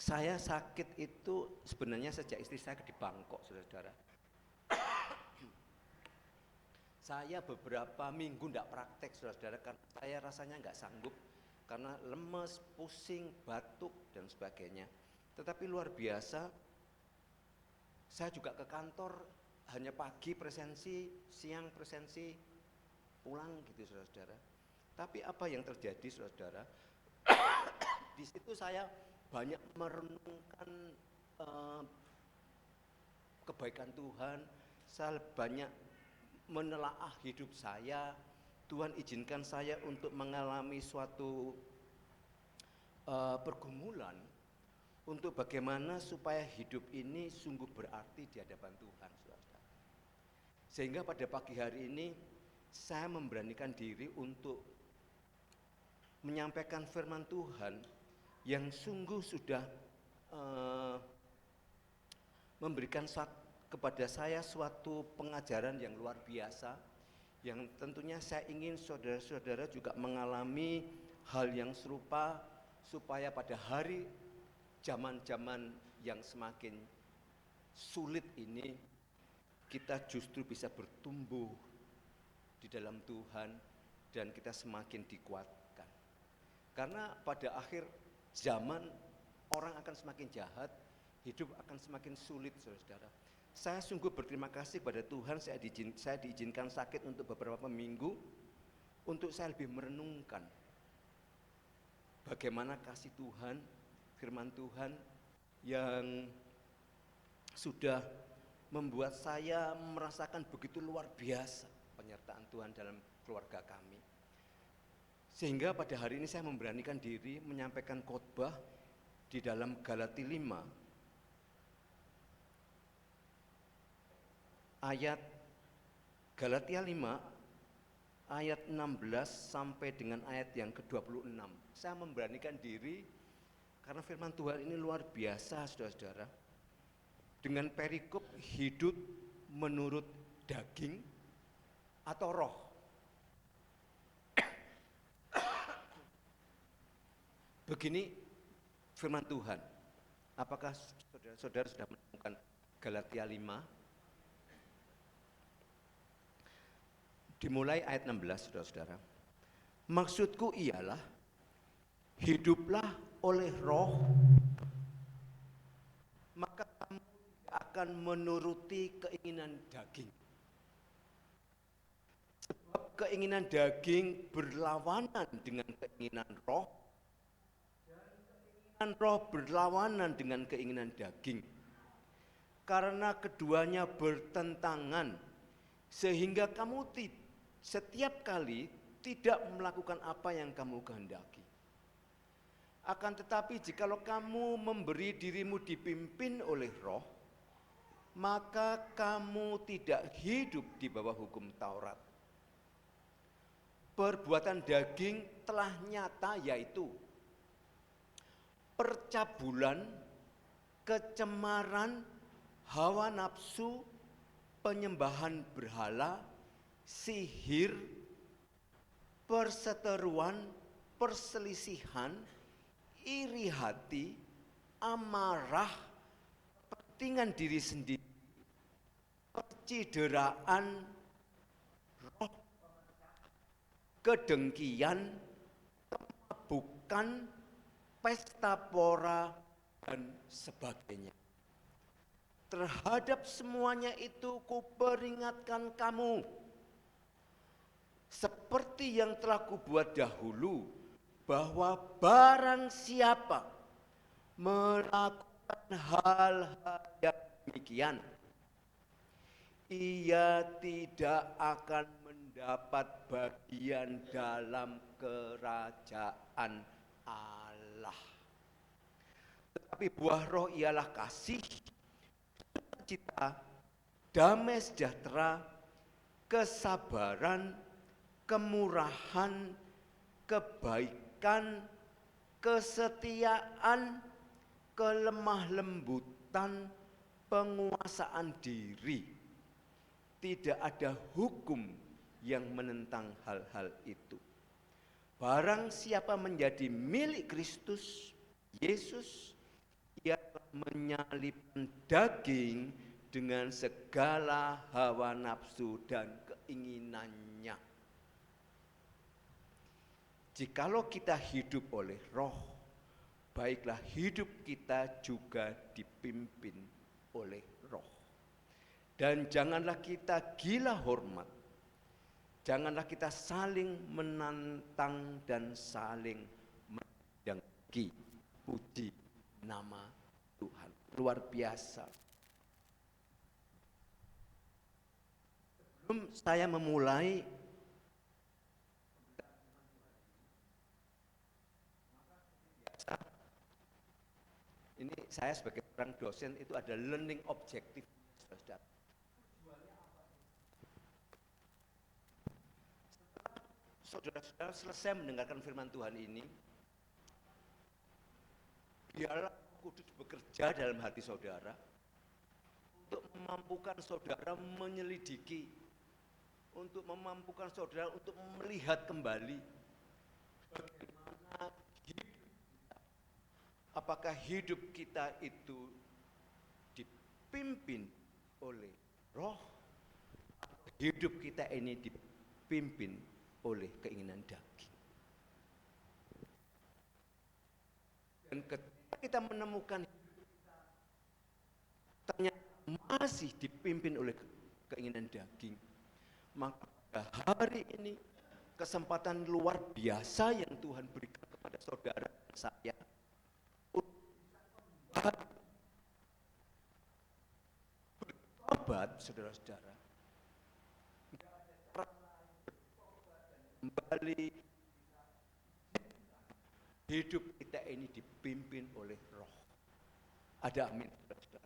S7: Saya sakit itu sebenarnya sejak istri saya di Bangkok, saudara-saudara. Saya beberapa minggu tidak praktek, saudara-saudara, karena saya rasanya nggak sanggup, karena lemes, pusing, batuk, dan sebagainya. Tetapi luar biasa, saya juga ke kantor, hanya pagi presensi, siang presensi, pulang gitu, saudara-saudara. Tapi apa yang terjadi, saudara-saudara? Di situ saya banyak merenungkan kebaikan Tuhan, saya banyak menelaah hidup saya. Tuhan izinkan saya untuk mengalami suatu pergumulan untuk bagaimana supaya hidup ini sungguh berarti di hadapan Tuhan, saudara. Sehingga pada pagi hari ini saya memberanikan diri untuk menyampaikan firman Tuhan yang sungguh sudah memberikan kepada saya suatu pengajaran yang luar biasa, yang tentunya saya ingin saudara-saudara juga mengalami hal yang serupa, supaya pada hari zaman-zaman yang semakin sulit ini kita justru bisa bertumbuh di dalam Tuhan dan kita semakin dikuatkan. Karena pada akhir zaman orang akan semakin jahat, hidup akan semakin sulit, saudara-saudara. Saya sungguh berterima kasih kepada Tuhan, saya diizinkan sakit untuk beberapa minggu, untuk saya lebih merenungkan bagaimana kasih Tuhan, firman Tuhan yang sudah membuat saya merasakan begitu luar biasa penyertaan Tuhan dalam keluarga kami. Sehingga pada hari ini saya memberanikan diri menyampaikan khotbah di dalam Galati 5 ayat Galatia 5 ayat 16 sampai dengan ayat yang ke-26. Saya memberanikan diri karena firman Tuhan ini luar biasa, saudara-saudara. Dengan perikop hidup menurut daging atau roh. Begini firman Tuhan. Apakah saudara-saudara sudah menemukan Galatia 5? Dimulai ayat 16, saudara-saudara. Maksudku ialah, hiduplah oleh roh, maka kamu akan menuruti keinginan daging. Sebab keinginan daging berlawanan dengan keinginan roh, dan keinginan roh berlawanan dengan keinginan daging. Karena keduanya bertentangan, sehingga kamu setiap kali tidak melakukan apa yang kamu kehendaki. Akan tetapi jikalau kamu memberi dirimu dipimpin oleh roh, maka kamu tidak hidup di bawah hukum Taurat. Perbuatan daging telah nyata, yaitu percabulan, kecemaran, hawa nafsu, penyembahan berhala, sihir, perseteruan, perselisihan, iri hati, amarah, kepentingan diri sendiri, percideraan, roh, kedengkian, kemabukan, pesta pora, dan sebagainya. Terhadap semuanya itu kuperingatkan kamu, seperti yang telah kubuat dahulu, bahwa barang siapa melakukan hal-hal yang demikian, ia tidak akan mendapat bagian dalam kerajaan Allah. Tetapi buah roh ialah kasih, sukacita, damai sejahtera, kesabaran, kemurahan, kebaikan, kesetiaan, kelemah lembutan, penguasaan diri. Tidak ada hukum yang menentang hal-hal itu. Barang siapa menjadi milik Kristus Yesus, menyalibkan daging dengan segala hawa nafsu dan keinginannya. Jikalau kita hidup oleh roh, baiklah hidup kita juga dipimpin oleh roh. Dan janganlah kita gila hormat, janganlah kita saling menantang dan saling mendengki. Puji nama Tuhan, luar biasa. Sebelum saya memulai, ini saya sebagai orang dosen itu ada learning objektif, saudara. Saudara-saudara selesai mendengarkan firman Tuhan ini, biarlah Kudus bekerja dalam hati saudara untuk memampukan saudara menyelidiki, untuk memampukan saudara untuk melihat kembali bagaimana hidup kita. Apakah hidup kita itu dipimpin oleh roh, hidup kita ini dipimpin oleh keinginan daging. Dan ketika kita menemukan ternyata masih dipimpin oleh keinginan daging, maka pada hari ini kesempatan luar biasa yang Tuhan berikan kepada saudara dan saya untuk bertobat, saudara-saudara. Kembali hidup kita ini dipimpin oleh roh. Ada amin, saudara-saudara.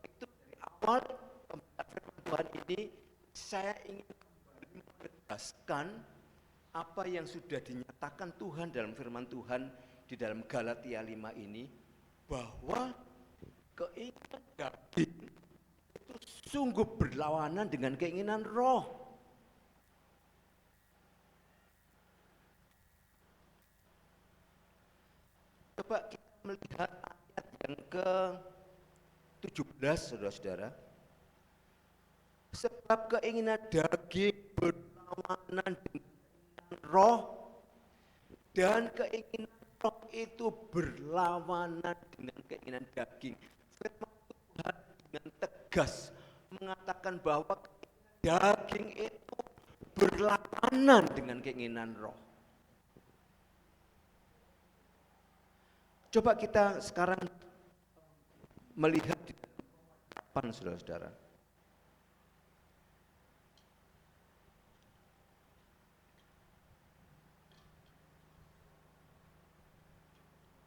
S7: Itu dari awal pembacaan Tuhan ini saya ingin menegaskan apa yang sudah dinyatakan Tuhan dalam firman Tuhan di dalam Galatia 5 ini, bahwa keinginan daging itu sungguh berlawanan dengan keinginan roh. Coba kita melihat ayat yang ke-17, saudara-saudara. Sebab keinginan daging berlawanan dengan roh, dan keinginan roh itu berlawanan dengan keinginan daging. Firman Tuhan dengan tegas mengatakan bahwa daging itu berlawanan dengan keinginan roh. Coba kita sekarang melihat di depan, saudara-saudara.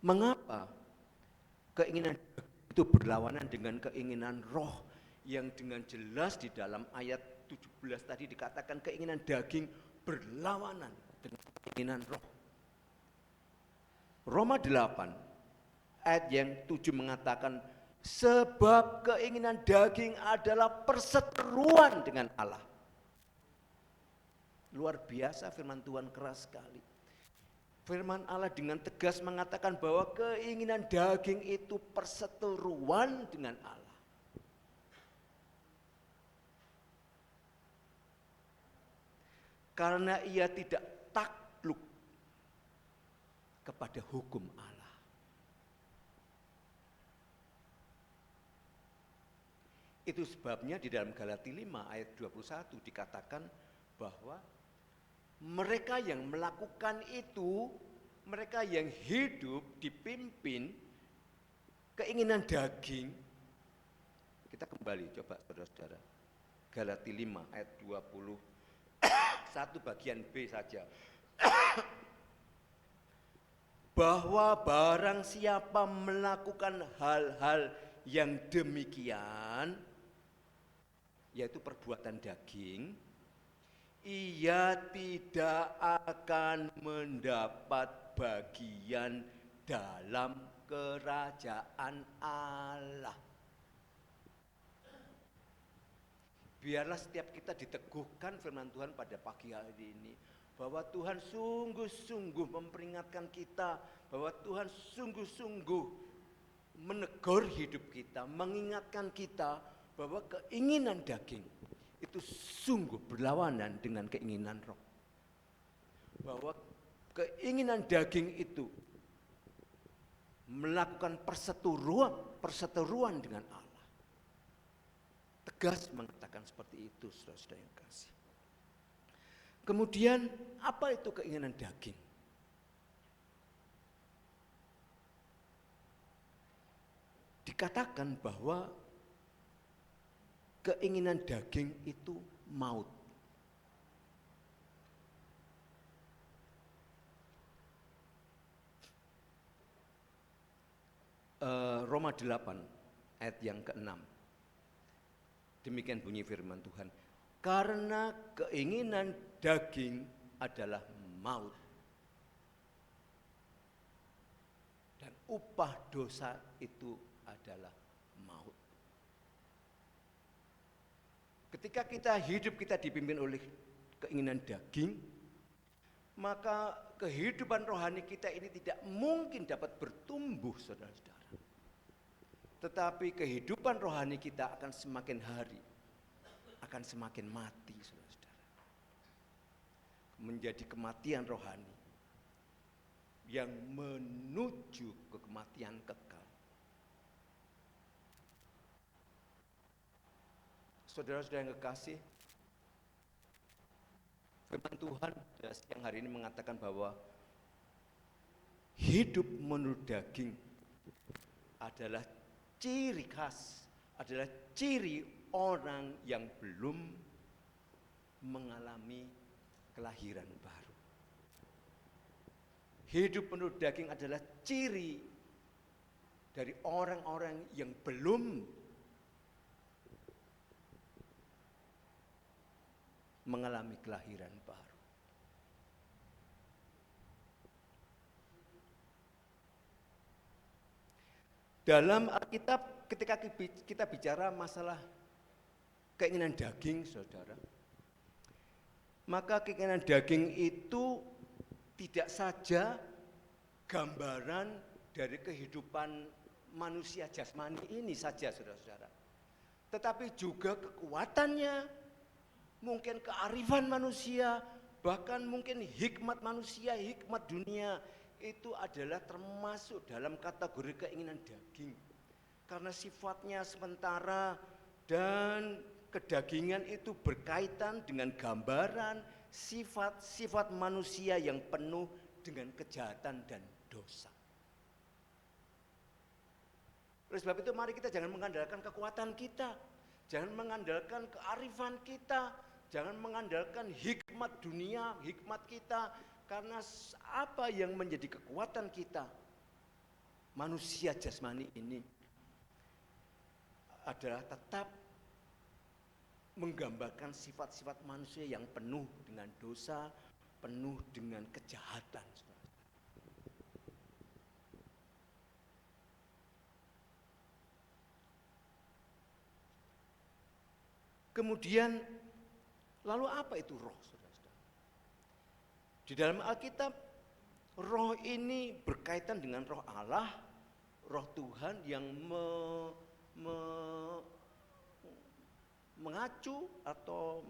S7: Mengapa keinginan itu berlawanan dengan keinginan roh yang dengan jelas di dalam ayat 17 tadi dikatakan keinginan daging berlawanan dengan keinginan roh. Roma 8 ayat yang 7 mengatakan, sebab keinginan daging adalah perseteruan dengan Allah. Luar biasa, firman Tuhan keras sekali. Firman Allah dengan tegas mengatakan bahwa keinginan daging itu perseteruan dengan Allah. Karena ia tidak takluk kepada hukum Allah. Itu sebabnya di dalam Galatia 5 ayat 21 dikatakan bahwa mereka yang melakukan itu, mereka yang hidup dipimpin keinginan daging. Kita kembali coba saudara-saudara. Galatia 5 ayat 21 bagian B saja. Bahwa barang siapa melakukan hal-hal yang demikian, yaitu perbuatan daging, ia tidak akan mendapat bagian dalam kerajaan Allah. Biarlah setiap kita diteguhkan firman Tuhan pada pagi hari ini, bahwa Tuhan sungguh-sungguh memperingatkan kita, bahwa Tuhan sungguh-sungguh menegur hidup kita, mengingatkan kita bahwa keinginan daging itu sungguh berlawanan dengan keinginan roh. Bahwa keinginan daging itu melakukan perseteruan dengan Allah. Tegas mengatakan seperti itu, saudara-saudara yang kasih. Kemudian apa itu keinginan daging? Dikatakan bahwa keinginan daging itu maut. Roma 8 ayat yang ke-6. Demikian bunyi firman Tuhan. Karena keinginan daging adalah maut. Dan upah dosa itu adalah maut. Ketika kita dipimpin oleh keinginan daging, maka kehidupan rohani kita ini tidak mungkin dapat bertumbuh, saudara-saudara. Tetapi kehidupan rohani kita akan semakin hari, akan semakin mati, saudara-saudara. Menjadi kematian rohani yang menuju ke kematian kekal. Saudara-saudara yang kekasih, firman Tuhan siang hari ini mengatakan bahwa hidup menurut daging adalah ciri khas, adalah ciri orang yang belum mengalami kelahiran baru. Hidup menurut daging adalah ciri dari orang-orang yang belum mengalami kelahiran baru. Dalam Alkitab ketika kita bicara masalah keinginan daging, saudara, maka keinginan daging itu tidak saja gambaran dari kehidupan manusia jasmani ini saja, saudara-saudara, tetapi juga kekuatannya, mungkin kearifan manusia, bahkan mungkin hikmat manusia, hikmat dunia, itu adalah termasuk dalam kategori keinginan daging. Karena sifatnya sementara dan kedagingan itu berkaitan dengan gambaran sifat-sifat manusia yang penuh dengan kejahatan dan dosa. Oleh sebab itu mari kita jangan mengandalkan kekuatan kita, jangan mengandalkan kearifan kita, jangan mengandalkan hikmat dunia, hikmat kita. Karena apa yang menjadi kekuatan kita, manusia jasmani ini, adalah tetap menggambarkan sifat-sifat manusia yang penuh dengan dosa, penuh dengan kejahatan. Kemudian, lalu apa itu roh? Di dalam Alkitab, roh ini berkaitan dengan roh Allah, roh Tuhan yang mengacu atau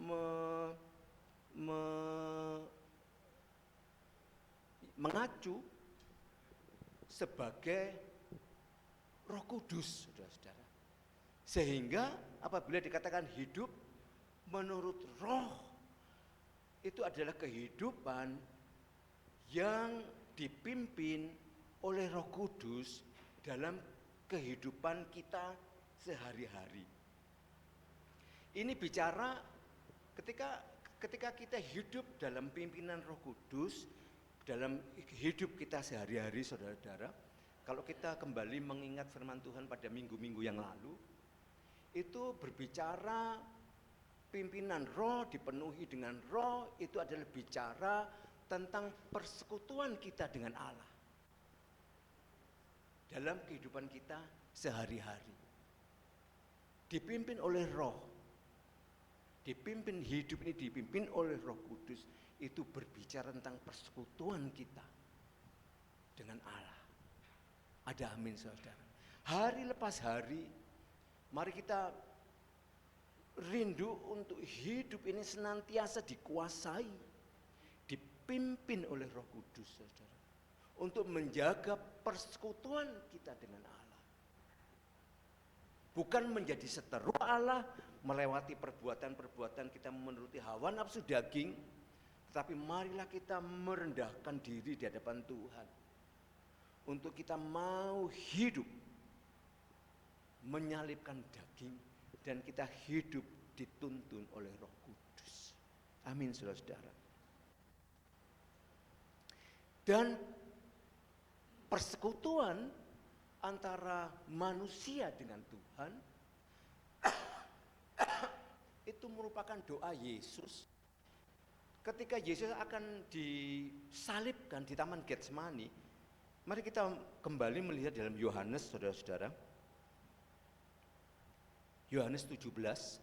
S7: mengacu sebagai Roh Kudus, saudara-saudara. Sehingga apabila dikatakan hidup menurut roh, itu adalah kehidupan yang dipimpin oleh Roh Kudus dalam kehidupan kita sehari-hari. Ini bicara ketika kita hidup dalam pimpinan Roh Kudus, dalam hidup kita sehari-hari, saudara-saudara. Kalau kita kembali mengingat firman Tuhan pada minggu-minggu yang lalu, itu berbicara pimpinan roh, dipenuhi dengan roh, itu adalah bicara tentang persekutuan kita dengan Allah dalam kehidupan kita sehari-hari. Dipimpin oleh roh, hidup ini dipimpin oleh Roh Kudus, itu berbicara tentang persekutuan kita dengan Allah. Ada amin, saudara. Hari lepas hari, mari kita rindu untuk hidup ini senantiasa dikuasai, dipimpin oleh Roh Kudus, saudara. Untuk menjaga persekutuan kita dengan Allah. Bukan menjadi seteru Allah, melewati perbuatan-perbuatan kita menuruti hawa nafsu daging, tetapi marilah kita merendahkan diri di hadapan Tuhan. Untuk kita mau hidup, menyalibkan daging, dan kita hidup dituntun oleh Roh Kudus. Amin, saudara-saudara. Dan persekutuan antara manusia dengan Tuhan itu merupakan doa Yesus ketika Yesus akan disalibkan di Taman Getsemani. Mari kita kembali melihat dalam Yohanes, saudara-saudara. Yohanes 17.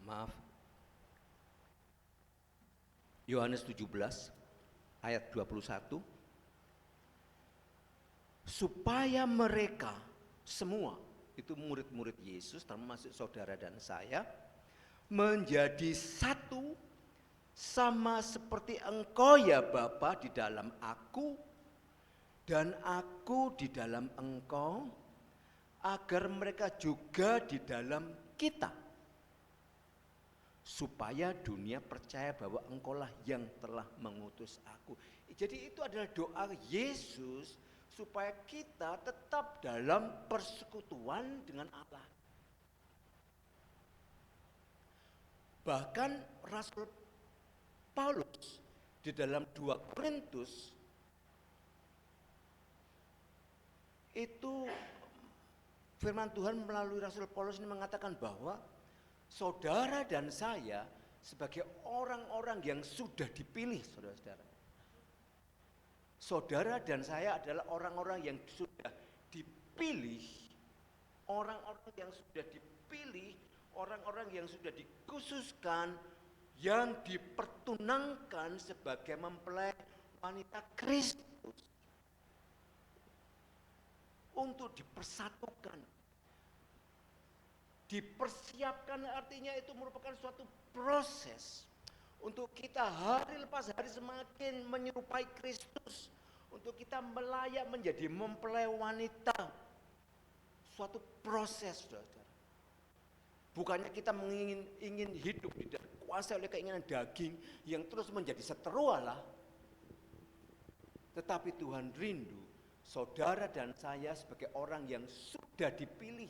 S7: Maaf. Yohanes 17 ayat 21. Supaya mereka semua, itu murid-murid Yesus termasuk saudara dan saya, menjadi satu sama seperti Engkau ya Bapa di dalam aku dan aku di dalam Engkau, agar mereka juga di dalam kita, supaya dunia percaya bahwa Engkaulah yang telah mengutus aku. Jadi itu adalah doa Yesus supaya kita tetap dalam persekutuan dengan Allah. Bahkan Rasul Paulus di dalam 2 Korintus itu firman Tuhan melalui Rasul Paulus ini mengatakan bahwa saudara dan saya sebagai orang-orang yang sudah dipilih, saudara-saudara. Saudara dan saya adalah orang-orang yang sudah dipilih, orang-orang yang sudah dipilih, orang-orang yang sudah dikhususkan, yang dipertunangkan sebagai mempelai wanita Kristus untuk dipersatukan. Dipersiapkan artinya itu merupakan suatu proses untuk kita hari lepas hari semakin menyerupai Kristus, untuk kita melayak menjadi mempelai wanita. Suatu proses, saudara. Bukannya kita ingin hidup dikuasai oleh keinginan daging yang terus menjadi seteru Allah, tetapi Tuhan rindu saudara dan saya sebagai orang yang sudah dipilih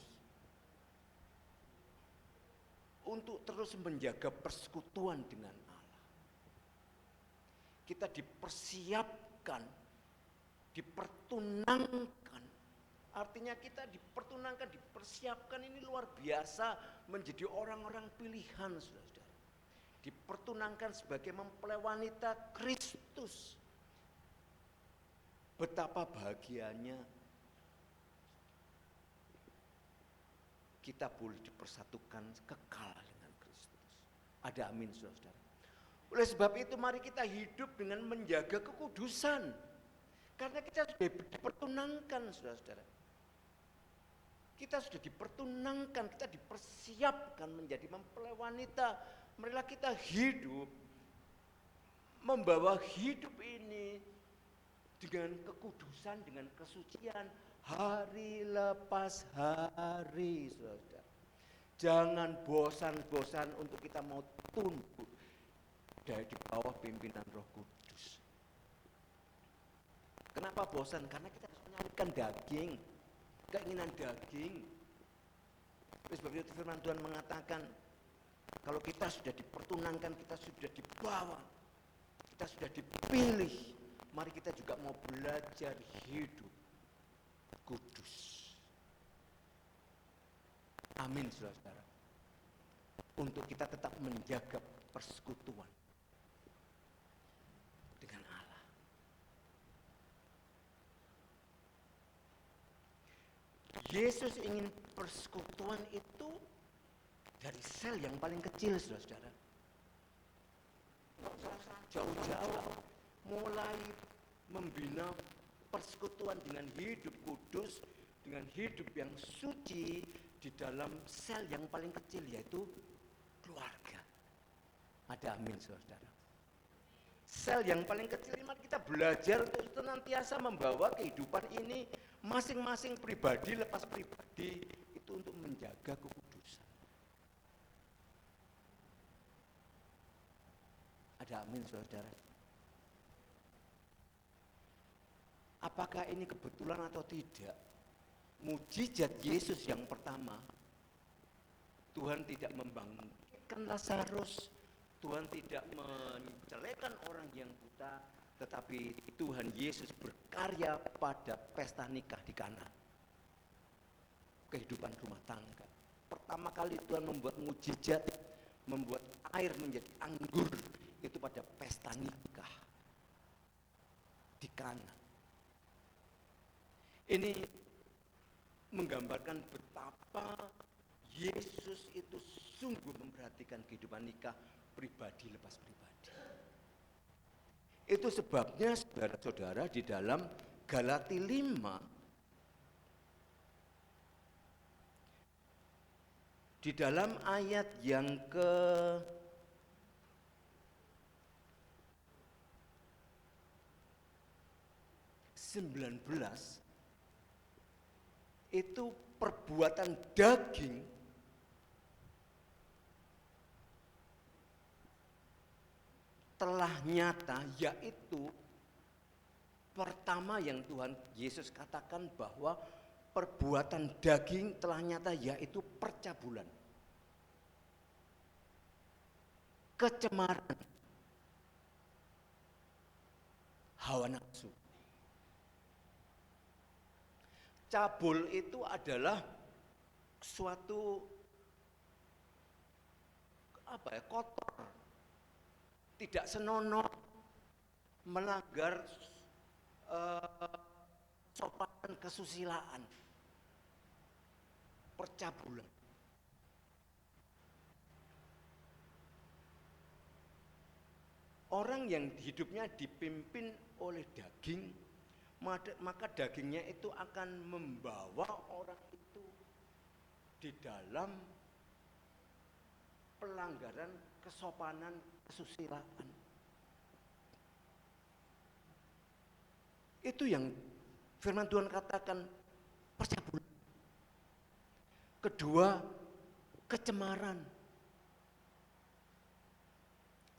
S7: untuk terus menjaga persekutuan dengan Allah. Kita dipersiapkan, dipertunangkan. Artinya kita dipertunangkan, dipersiapkan, ini luar biasa menjadi orang-orang pilihan, saudara. Dipertunangkan sebagai mempelai wanita Kristus. Betapa bahagianya kita boleh dipersatukan kekal dengan Kristus. Ada amin, saudara. Oleh sebab itu mari kita hidup dengan menjaga kekudusan. Karena kita sudah dipertunangkan, saudara-saudara. Kita sudah dipertunangkan, kita dipersiapkan menjadi mempelai wanita. Marilah kita hidup, membawa hidup ini dengan kekudusan, dengan kesucian, hari lepas hari, saudara. Jangan bosan-bosan untuk kita mau tunduk dari di bawah pimpinan Roh Kudus. Kenapa bosan? Karena kita harus menyalibkan daging, keinginan daging. Sebab itu firman Tuhan mengatakan, kalau kita sudah dipertunangkan, kita sudah dibawa, kita sudah dipilih, mari kita juga mau belajar hidup kudus. Amin, saudara. Untuk kita tetap menjaga persekutuan dengan Allah. Yesus ingin persekutuan itu dari sel yang paling kecil, saudara. Jauh-jauh mulai membina persekutuan dengan hidup kudus, dengan hidup yang suci di dalam sel yang paling kecil, yaitu keluarga. Ada amin, saudara. Sel yang paling kecil, mari kita belajar untuk senantiasa membawa kehidupan ini masing-masing pribadi lepas pribadi itu untuk menjaga kekudusan. Ada amin, saudara. Apakah ini kebetulan atau tidak? Mujizat Yesus yang pertama, Tuhan tidak membangkitkan Lazarus, Tuhan tidak menjelekan orang yang buta, tetapi Tuhan Yesus berkarya pada pesta nikah di Kana. Kehidupan rumah tangga. Pertama kali Tuhan membuat mujizat, membuat air menjadi anggur, itu pada pesta nikah di Kana. Ini menggambarkan betapa Yesus itu sungguh memperhatikan kehidupan nikah pribadi lepas pribadi. Itu sebabnya saudara-saudara di dalam Galati 5 di dalam ayat yang ke 19 itu perbuatan daging telah nyata, yaitu pertama yang Tuhan Yesus katakan bahwa perbuatan daging telah nyata, yaitu percabulan, kecemaran, hawa nafsu. Cabul itu adalah suatu kotor, tidak senonoh, melanggar sopan kesusilaan, percabulan. Orang yang hidupnya dipimpin oleh daging, maka dagingnya itu akan membawa orang itu di dalam pelanggaran kesopanan kesusilaan. Itu yang firman Tuhan katakan, percabulan. Kedua, kecemaran.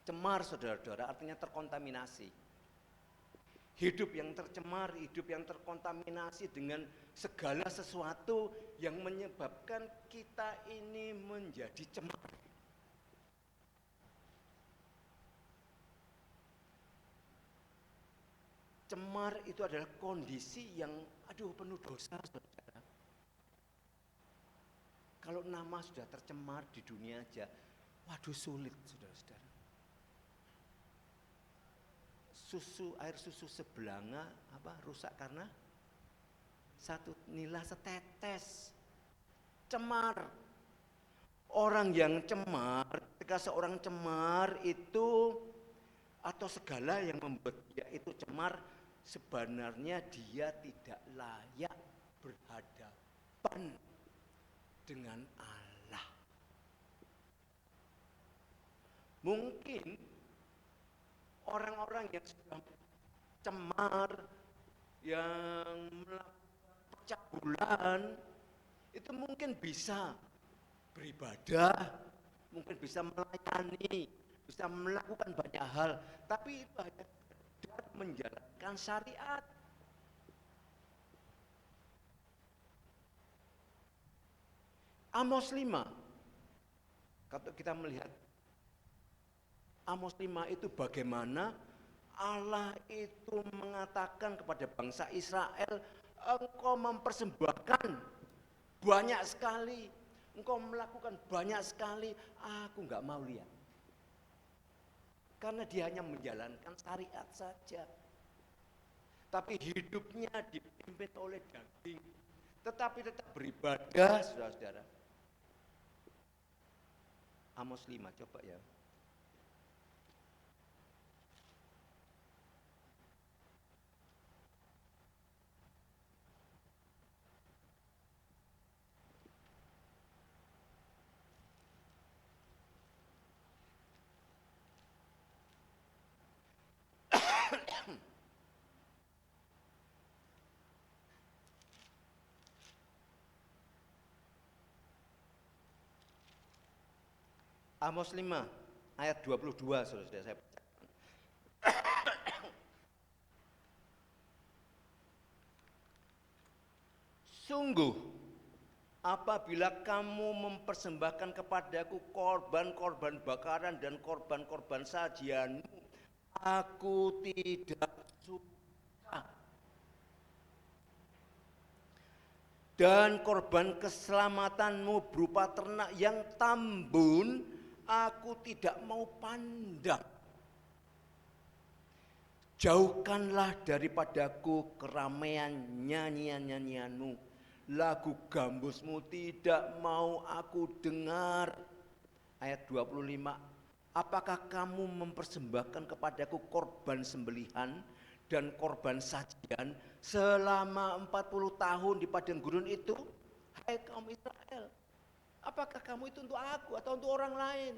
S7: Cemar, saudara-saudara, artinya terkontaminasi. Hidup yang tercemar, hidup yang terkontaminasi dengan segala sesuatu yang menyebabkan kita ini menjadi cemar. Cemar itu adalah kondisi yang penuh dosa, saudara. Kalau nama sudah tercemar di dunia aja, sulit, saudara-saudara. Air susu sebelanga rusak karena satu nila setetes. Cemar. Orang yang cemar, ketika seorang cemar itu atau segala yang membuat dia itu cemar, sebenarnya dia tidak layak berhadapan dengan Allah. Mungkin orang-orang yang sudah cemar, yang melakukan percabulan, itu mungkin bisa beribadah, mungkin bisa melayani, bisa melakukan banyak hal, tapi itu hanya sekedar menjalankan syariat. Amos 5, kalau kita melihat Amos 5 itu bagaimana Allah itu mengatakan kepada bangsa Israel, engkau mempersembahkan banyak sekali, engkau melakukan banyak sekali, aku enggak mau lihat. Karena dia hanya menjalankan syariat saja. Tapi hidupnya dipimpin oleh daging, tetapi tetap beribadah, saudara-saudara. Amos 5, coba ya. Amos 5 ayat 22 sudah saya baca. Sungguh apabila kamu mempersembahkan kepadaku korban-korban bakaran dan korban-korban sajianmu, aku tidak suka. Dan korban keselamatanmu berupa ternak yang tambun, aku tidak mau pandang. Jauhkanlah daripadaku keramaian nyanyian-nyanyianmu, lagu gambusmu tidak mau aku dengar. Ayat 25, apakah kamu mempersembahkan kepadaku korban sembelihan dan korban sajian selama 40 tahun di padang gurun itu? Hai kaum Israel, apakah kamu itu untuk aku atau untuk orang lain?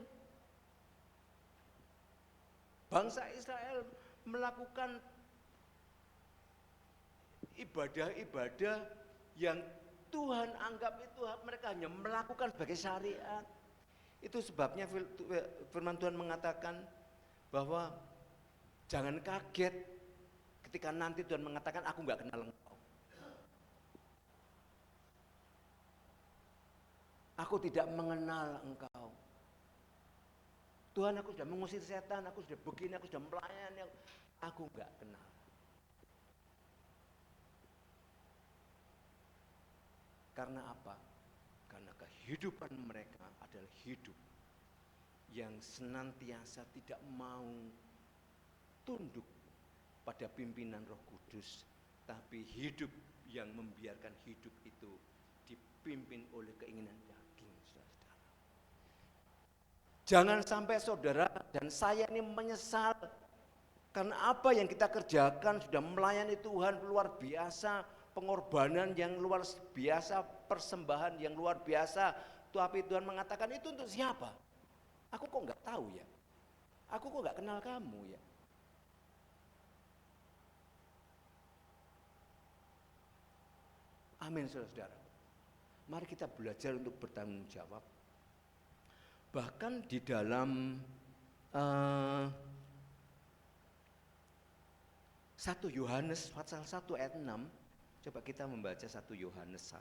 S7: Bangsa Israel melakukan ibadah-ibadah yang Tuhan anggap itu mereka hanya melakukan sebagai syariat. Itu sebabnya firman Tuhan mengatakan bahwa jangan kaget ketika nanti Tuhan mengatakan aku enggak kenal engkau. Aku tidak mengenal engkau. Tuhan, aku sudah mengusir setan, aku sudah begini, aku sudah melayani, aku enggak kenal. Karena apa? Karena kehidupan mereka adalah hidup yang senantiasa tidak mau tunduk pada pimpinan Roh Kudus, tapi hidup yang membiarkan hidup itu dipimpin oleh keinginan daging, saudara. Jangan sampai saudara dan saya ini menyesal karena apa yang kita kerjakan sudah melayani Tuhan luar biasa, pengorbanan yang luar biasa, persembahan yang luar biasa. Tapi Tuhan mengatakan itu untuk siapa? Aku kok enggak tahu ya? Aku kok enggak kenal kamu ya? Amin, saudara-saudara. Mari kita belajar untuk bertanggung jawab. Bahkan di dalam 1 Yohanes pasal 1 ayat 6, coba kita membaca 1 Yohanes 1.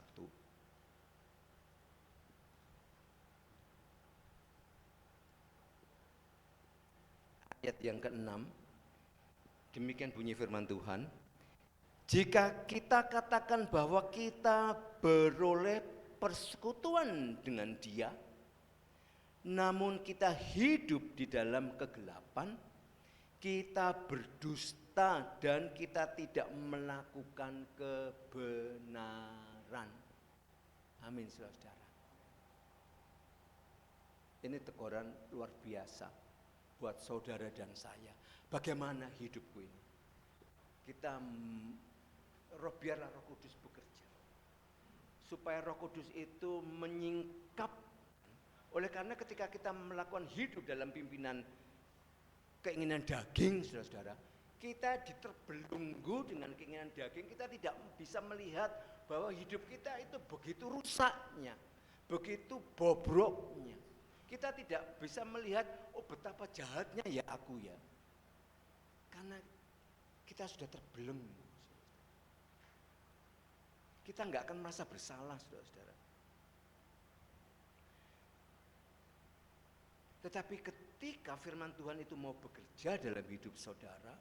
S7: Ayat yang ke-6, demikian bunyi firman Tuhan. Jika kita katakan bahwa kita beroleh persekutuan dengan Dia, namun kita hidup di dalam kegelapan, kita berdusta dan kita tidak melakukan kebenaran. Amin, saudara. Ini teguran luar biasa buat saudara dan saya. Bagaimana hidupku ini? Kita biarlah Roh Kudus bekerja, supaya Roh Kudus itu menyingkap. Oleh karena ketika kita melakukan hidup dalam pimpinan keinginan daging, saudara-saudara, kita diterbelenggu dengan keinginan daging, kita tidak bisa melihat bahwa hidup kita itu begitu rusaknya, begitu bobroknya. Kita tidak bisa melihat, oh betapa jahatnya ya aku ya. Karena kita sudah terbelenggu. Kita nggak akan merasa bersalah, saudara-saudara. Tetapi ketika firman Tuhan itu mau bekerja dalam hidup saudara,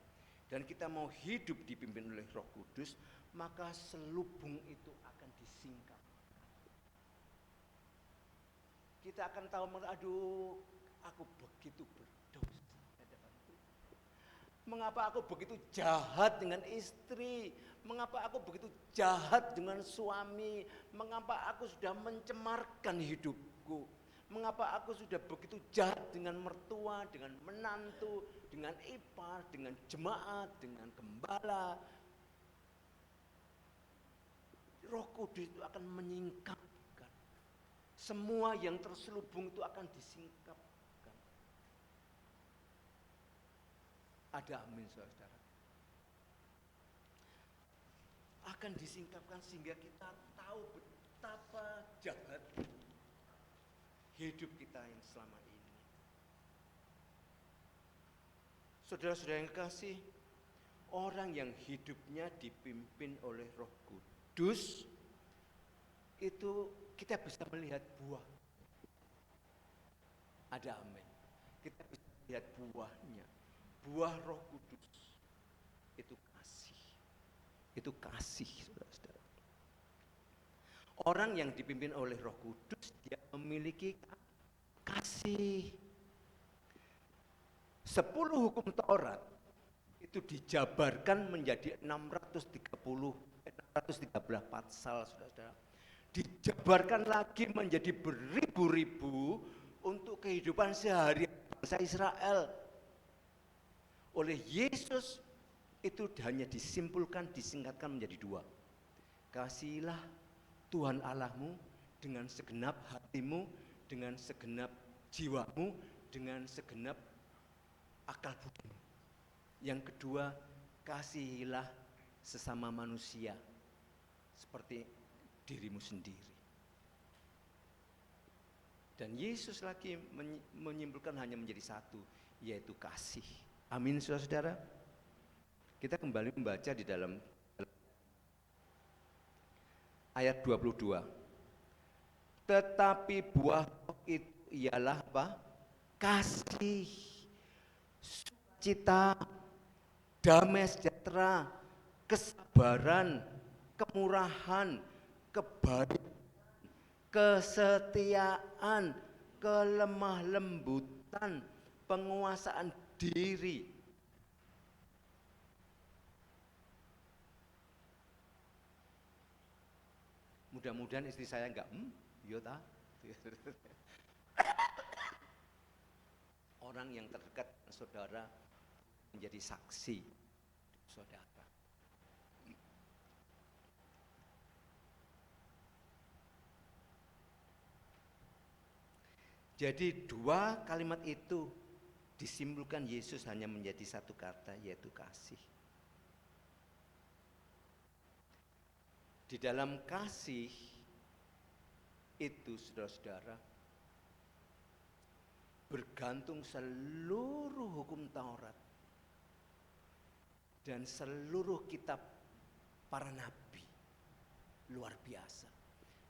S7: dan kita mau hidup dipimpin oleh Roh Kudus, maka selubung itu akan disingkap. Kita akan tahu, aduh, aku begitu berdosa. Mengapa aku begitu jahat dengan istri? Mengapa aku begitu jahat dengan suami? Mengapa aku sudah mencemarkan hidupku? Mengapa aku sudah begitu jahat dengan mertua, dengan menantu, dengan ipar, dengan jemaat, dengan gembala? Roh Kudus itu akan menyingkapkan. Semua yang terselubung itu akan disingkapkan. Ada amin, saudara. akan disingkapkan sehingga kita tahu betapa jahat hidup kita yang selama ini. Saudara-saudara yang kasih, orang yang hidupnya dipimpin oleh Roh Kudus itu kita bisa melihat buah. Ada amin. Kita bisa lihat buahnya. Buah Roh Kudus itu kasih. Itu kasih, saudara-saudara. Orang yang dipimpin oleh Roh Kudus, dia memiliki kasih. 10 hukum Taurat itu dijabarkan menjadi 613 pasal, saudara-saudara. Dijabarkan lagi menjadi beribu-ribu untuk kehidupan sehari bangsa Israel. Oleh Yesus itu hanya disimpulkan, disingkatkan menjadi 2. Kasihilah Tuhan Allahmu dengan segenap hatimu, dengan segenap jiwamu, dengan segenap akal budimu. Yang kedua, kasihilah sesama manusia seperti dirimu sendiri. Dan Yesus lagi menyimpulkan hanya menjadi 1, yaitu kasih. Amin, saudara-saudara. Kita kembali membaca di dalam ayat 22. Tetapi buah roh itu ialah apa? Kasih, sukacita, damai sejahtera, kesabaran, kemurahan, kebaikan, kesetiaan, kelemah lembutan, penguasaan diri. Mudah-mudahan istri saya enggak, iya ta? Orang yang terdekat saudara menjadi saksi saudara. Jadi 2 kalimat itu disimpulkan Yesus hanya menjadi 1 kata, yaitu kasih. Di dalam kasih itu, saudara-saudara, bergantung seluruh hukum Taurat dan seluruh kitab para nabi. Luar biasa.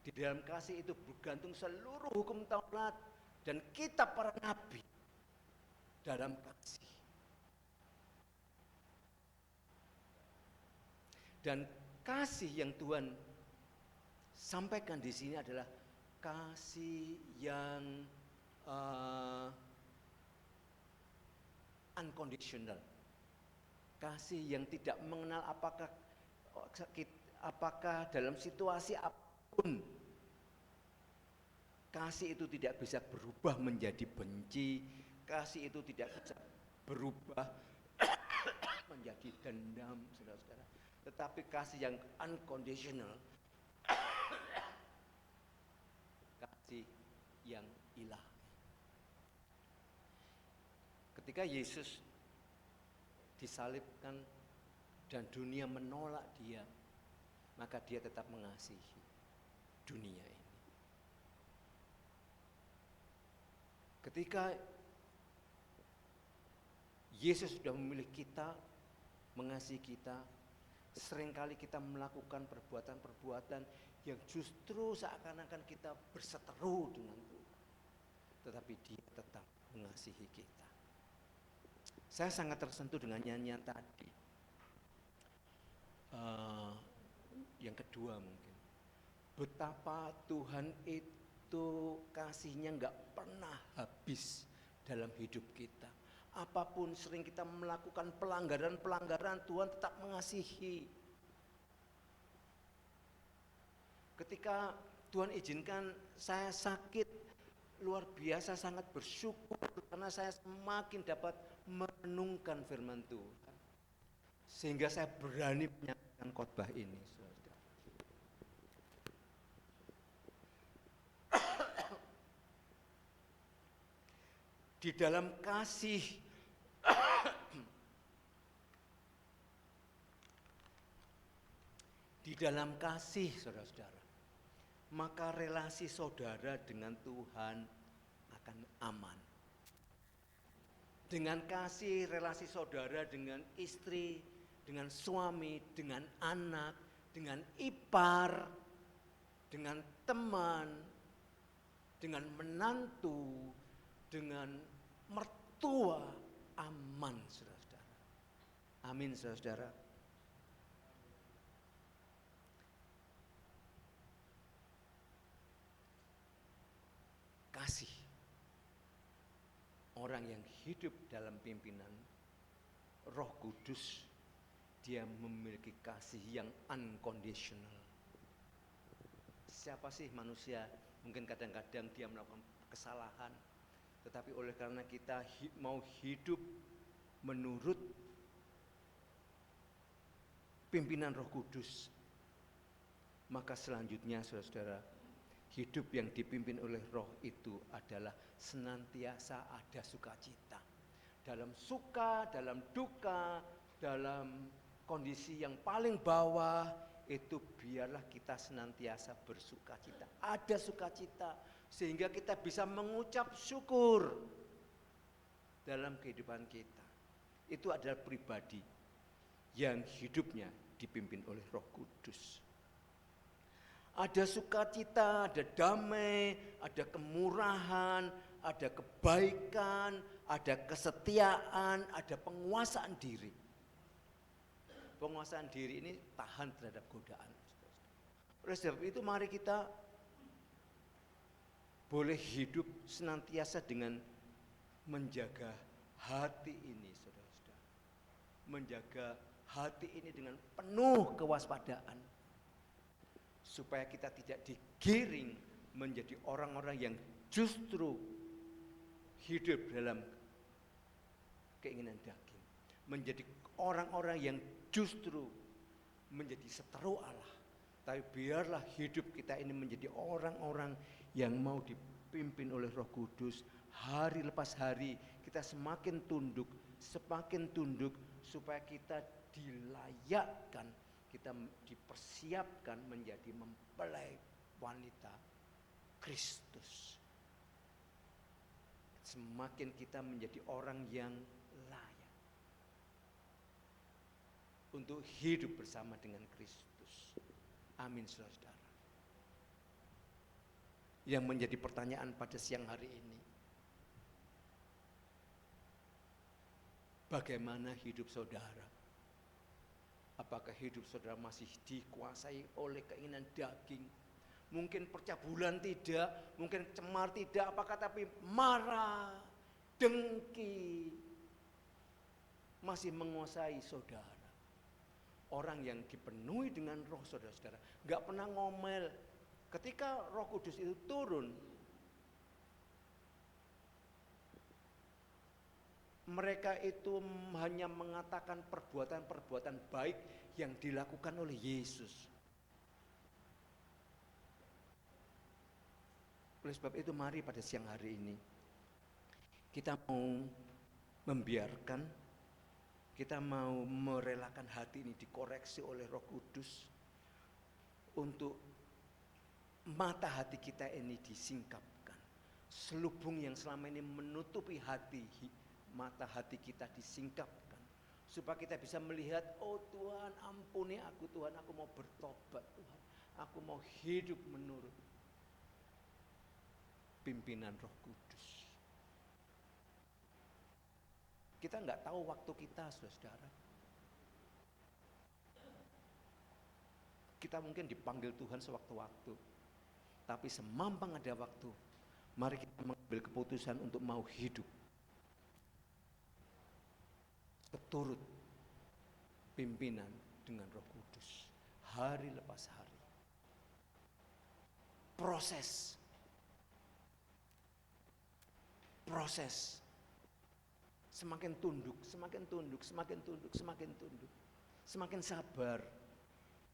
S7: Di dalam kasih itu bergantung seluruh hukum Taurat dan kitab para nabi dalam kasih. Dan kasih yang Tuhan sampaikan di sini adalah kasih yang unconditional. Kasih yang tidak mengenal apakah dalam situasi apapun. Kasih itu tidak bisa berubah menjadi benci. Kasih itu tidak bisa berubah menjadi dendam, saudara-saudara. Tetapi kasih yang unconditional, kasih yang ilahi. Ketika Yesus disalibkan dan dunia menolak dia, maka dia tetap mengasihi dunia ini. Ketika Yesus sudah memilih kita, mengasihi kita, seringkali kita melakukan perbuatan-perbuatan yang justru seakan-akan kita berseteru dengan Tuhan. Tetapi dia tetap mengasihi kita. Saya sangat tersentuh dengan nyanyian tadi. Yang kedua mungkin. Betapa Tuhan itu kasihnya enggak pernah habis dalam hidup kita. Apapun sering kita melakukan pelanggaran-pelanggaran, Tuhan tetap mengasihi. Ketika Tuhan izinkan saya sakit, luar biasa sangat bersyukur karena saya semakin dapat merenungkan firman Tuhan. Sehingga saya berani menyampaikan khotbah ini. Di dalam kasih di dalam kasih saudara-saudara, maka relasi saudara dengan Tuhan akan aman. Dengan kasih, relasi saudara dengan istri, dengan suami, dengan anak, dengan ipar, dengan teman, dengan menantu, dengan mertua, aman saudara-saudara. Amin saudara-saudara. Kasih. Orang yang hidup dalam pimpinan Roh Kudus, dia memiliki kasih yang unconditional. Siapa sih manusia? Mungkin kadang-kadang dia melakukan kesalahan, tetapi oleh karena kita mau hidup menurut pimpinan Roh Kudus, maka selanjutnya saudara-saudara, hidup yang dipimpin oleh Roh itu adalah senantiasa ada sukacita. Dalam suka, dalam duka, dalam kondisi yang paling bawah, itu biarlah kita senantiasa bersukacita. Ada sukacita sehingga kita bisa mengucap syukur dalam kehidupan kita. Itu adalah pribadi yang hidupnya dipimpin oleh Roh Kudus. Ada sukacita, ada damai, ada kemurahan, ada kebaikan, ada kesetiaan, ada penguasaan diri. Penguasaan diri ini tahan terhadap godaan. Oleh sebab itu mari kita boleh hidup senantiasa dengan menjaga hati ini, saudara-saudara. Menjaga hati ini dengan penuh kewaspadaan. Supaya kita tidak digiring menjadi orang-orang yang justru hidup dalam keinginan daging. Menjadi orang-orang yang justru menjadi seteru Allah. Tapi biarlah hidup kita ini menjadi orang-orang yang mau dipimpin oleh Roh Kudus. Hari lepas hari kita semakin tunduk supaya kita dilayakkan, kita dipersiapkan menjadi mempelai wanita Kristus. Semakin kita menjadi orang yang layak untuk hidup bersama dengan Kristus. Amin saudara. Yang menjadi pertanyaan pada siang hari ini, bagaimana hidup saudara? Apakah hidup saudara masih dikuasai oleh keinginan daging? Mungkin percabulan tidak, mungkin cemar tidak, apakah tapi marah, dengki masih menguasai saudara? Orang yang dipenuhi dengan Roh saudara-saudara, gak pernah ngomel. Ketika Roh Kudus itu turun, mereka itu hanya mengatakan perbuatan-perbuatan baik yang dilakukan oleh Yesus. Oleh sebab itu mari pada siang hari ini kita mau membiarkan, kita mau merelakan hati ini dikoreksi oleh Roh Kudus untuk mata hati kita ini disingkapkan. Selubung yang selama ini menutupi mata hati kita disingkapkan supaya kita bisa melihat, oh Tuhan ampuni aku Tuhan, aku mau bertobat Tuhan, aku mau hidup menurut pimpinan Roh Kudus. Kita nggak tahu waktu kita saudara. Kita mungkin dipanggil Tuhan sewaktu-waktu, tapi semampang ada waktu, mari kita mengambil keputusan untuk mau hidup seturut pimpinan dengan Roh Kudus hari lepas hari. Proses semakin tunduk, semakin sabar,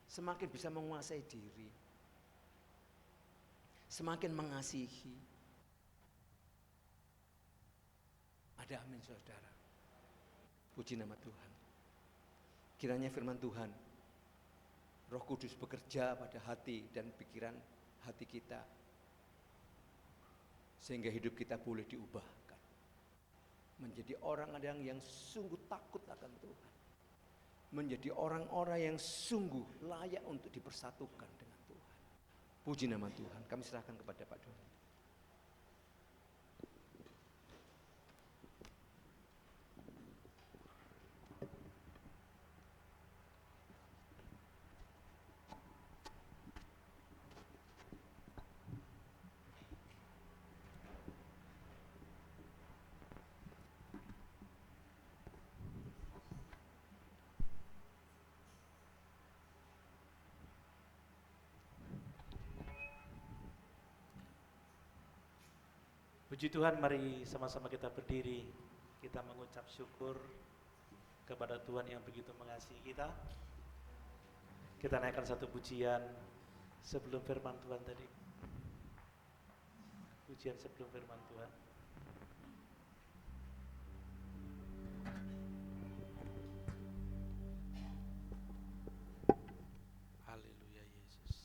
S7: semakin bisa menguasai diri, semakin mengasihi. Ada amin saudara. Puji nama Tuhan. Kiranya firman Tuhan Roh Kudus bekerja pada hati dan pikiran hati kita, sehingga hidup kita boleh diubahkan menjadi orang-orang yang sungguh takut akan Tuhan, menjadi orang-orang yang sungguh layak untuk dipersatukan dengan Tuhan. Puji nama Tuhan. Kami serahkan kepada Pak Doni.
S8: Puji Tuhan, mari sama-sama kita berdiri, kita mengucap syukur kepada Tuhan yang begitu mengasihi kita. Kita naikkan satu pujian sebelum firman Tuhan tadi. Pujian sebelum firman Tuhan. Haleluya Yesus.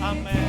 S8: Amin.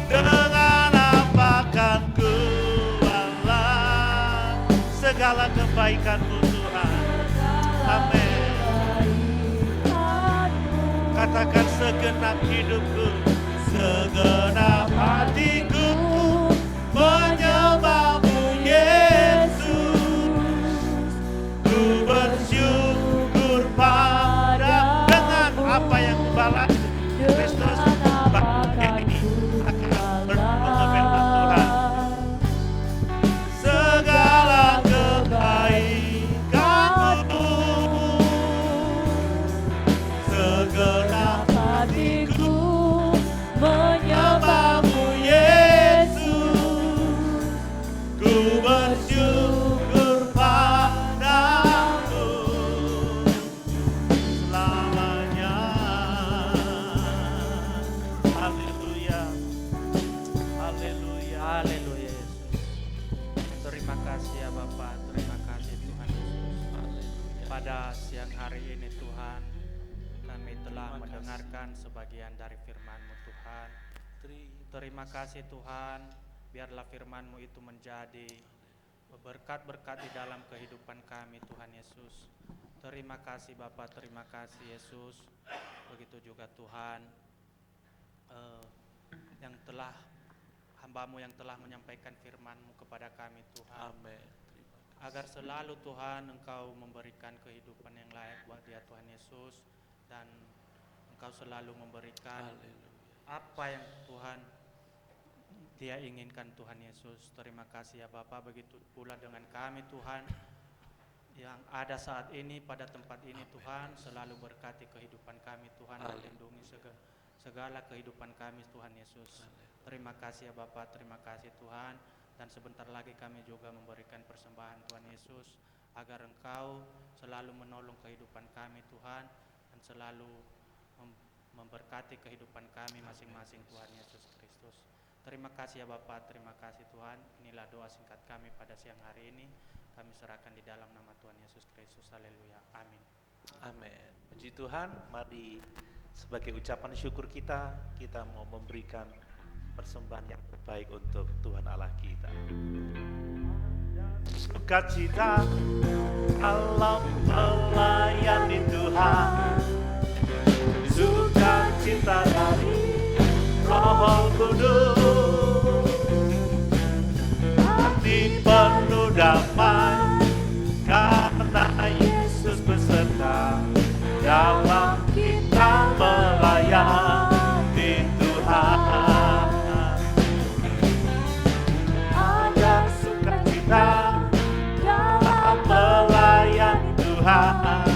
S9: Dengan apa kan ku
S8: segala kebaikan-Mu Tuhan. Amin. Katakan segenap hidupku, segenap hatiku menyembah-Mu Yesus. Ku bersyukur pada dengan apa yang kubalas Kristus bagi ini akan berdoa firman Tuhan. Segala kebaikan-Mu, segenap hatiku menyembah-Mu Yesus. Ku bersyukur padamu selamanya. Haleluya. Haleluya. Haleluya Yesus. Terima kasih ya Bapa, terima kasih Tuhan Yesus. Pada siang hari ini Tuhan, kami telah mendengarkan sebagian dari firman-Mu Tuhan. Terima kasih Tuhan, biarlah firman-Mu itu menjadi berkat-berkat di dalam kehidupan kami Tuhan Yesus. Terima kasih Bapa, terima kasih Yesus. Begitu juga Tuhan, yang telah hamba-Mu yang telah menyampaikan firman-Mu kepada kami Tuhan. Amin. Agar selalu Tuhan Engkau memberikan kehidupan yang layak buat dia Tuhan Yesus, dan Engkau selalu memberikan apa yang Tuhan dia inginkan Tuhan Yesus. Terima kasih ya Bapa, begitu pula dengan kami Tuhan yang ada saat ini pada tempat ini Tuhan, selalu berkati kehidupan kami Tuhan, dan lindungi segala kehidupan kami Tuhan Yesus. Terima kasih ya Bapa, terima kasih Tuhan, dan sebentar lagi kami juga memberikan persembahan Tuhan Yesus, agar Engkau selalu menolong kehidupan kami Tuhan, dan selalu memberkati kehidupan kami masing-masing Tuhan Yesus Kristus. Terima kasih ya Bapa, terima kasih Tuhan. Inilah doa singkat kami pada siang hari ini. Kami serahkan di dalam nama Tuhan Yesus Kristus. Haleluya. Amin.
S9: Amin. Puji Tuhan, mari sebagai ucapan syukur kita mau memberikan persembahan yang terbaik untuk Tuhan Allah kita.
S8: Sukacita dalam melayani Tuhan, sukacita dari Roh Kudus, hati penuh damai karena Yesus beserta dalam kita melayani Tuhan. Ada sukacita dalam melayani Tuhan,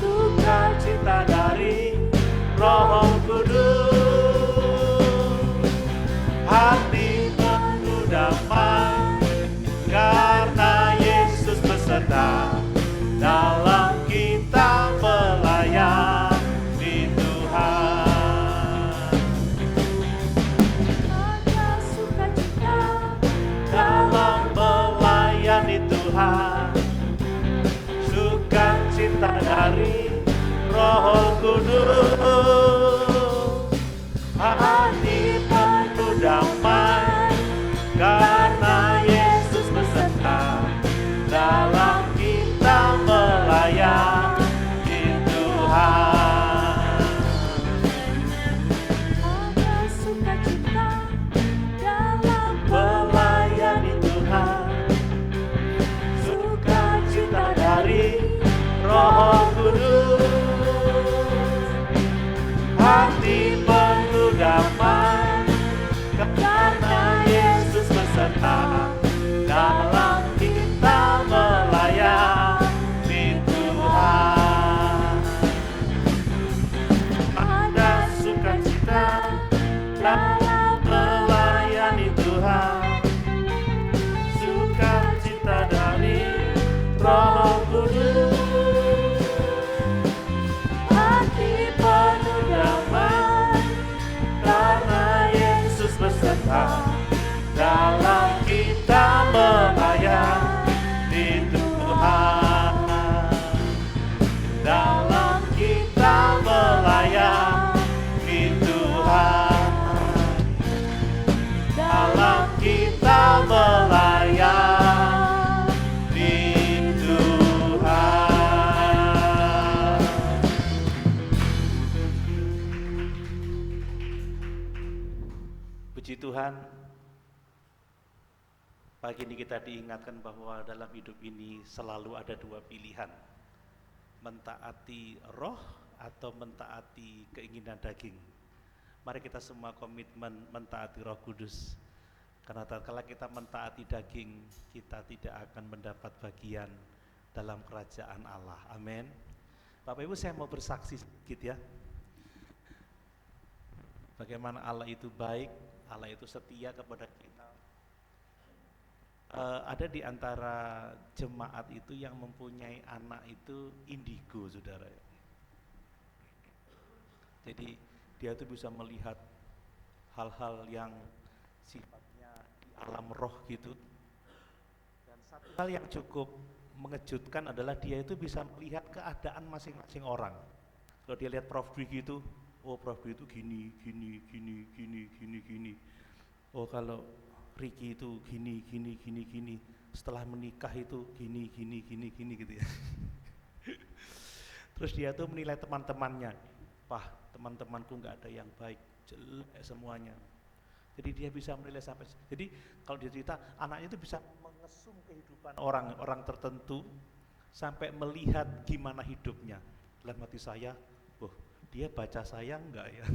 S8: sukacita dari Roh Kudus, hati penuh damai karena Yesus beserta dalam kita melayani Tuhan.
S3: Ada sukacita
S8: Dalam melayani Tuhan, sukacita dari Roh Kudus, hati penuh damai karena Yesus beserta dalam kita melayani Tuhan.
S3: ada sukacita dalam
S8: Melayani Tuhan, sukacita dari Roh Kudus, hati penuh damai
S9: Tuhan, pagi ini kita diingatkan bahwa dalam hidup ini selalu ada dua pilihan, mentaati roh atau mentaati keinginan daging. Mari kita semua komitmen mentaati Roh Kudus, karena tatkala kita mentaati daging, kita tidak akan mendapat bagian dalam kerajaan Allah. Amin. Bapak Ibu, saya mau bersaksi sedikit ya, bagaimana Allah itu baik, Allah itu setia kepada kita. Ada di antara jemaat itu yang mempunyai anak itu indigo, saudara. Jadi dia itu bisa melihat hal-hal yang sifatnya di alam roh gitu. Dan satu hal yang cukup mengejutkan adalah dia itu bisa melihat keadaan masing-masing orang. Kalau dia lihat Prof Dwi gitu, oh Prof Dwi itu gini. Oh kalau Ricky itu gini. Setelah menikah itu gini gitu ya. Terus dia tuh menilai teman-temannya, teman-temanku nggak ada yang baik, jelek semuanya. Jadi dia bisa menilai sampai. Jadi kalau dia cerita, anaknya itu bisa mengesum kehidupan orang tertentu sampai melihat gimana hidupnya. Dalam hati saya, dia baca saya enggak ya?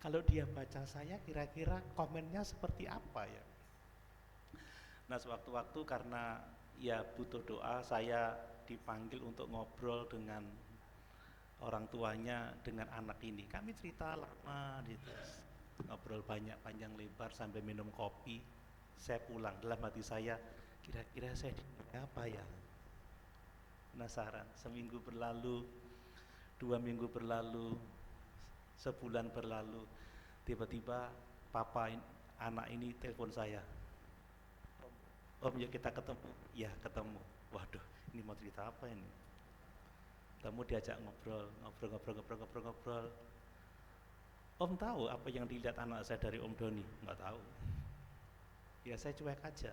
S9: Kalau dia baca saya, kira-kira komennya seperti apa ya? Nah, sewaktu-waktu karena ya butuh doa, saya dipanggil untuk ngobrol dengan orang tuanya, dengan anak ini. Kami cerita lama gitu, ngobrol banyak panjang lebar sampai minum kopi. Saya pulang, dalam hati saya, kira-kira saya dinilai apa ya? Penasaran. Seminggu berlalu, 2 minggu berlalu, sebulan berlalu, tiba-tiba anak ini telepon saya. Om, yuk kita ketemu. Ya, ketemu. Waduh, ini mau cerita apa ini? Kamu diajak ngobrol. Om tahu apa yang dilihat anak saya dari Om Doni? Nggak tahu. Ya saya cuek aja.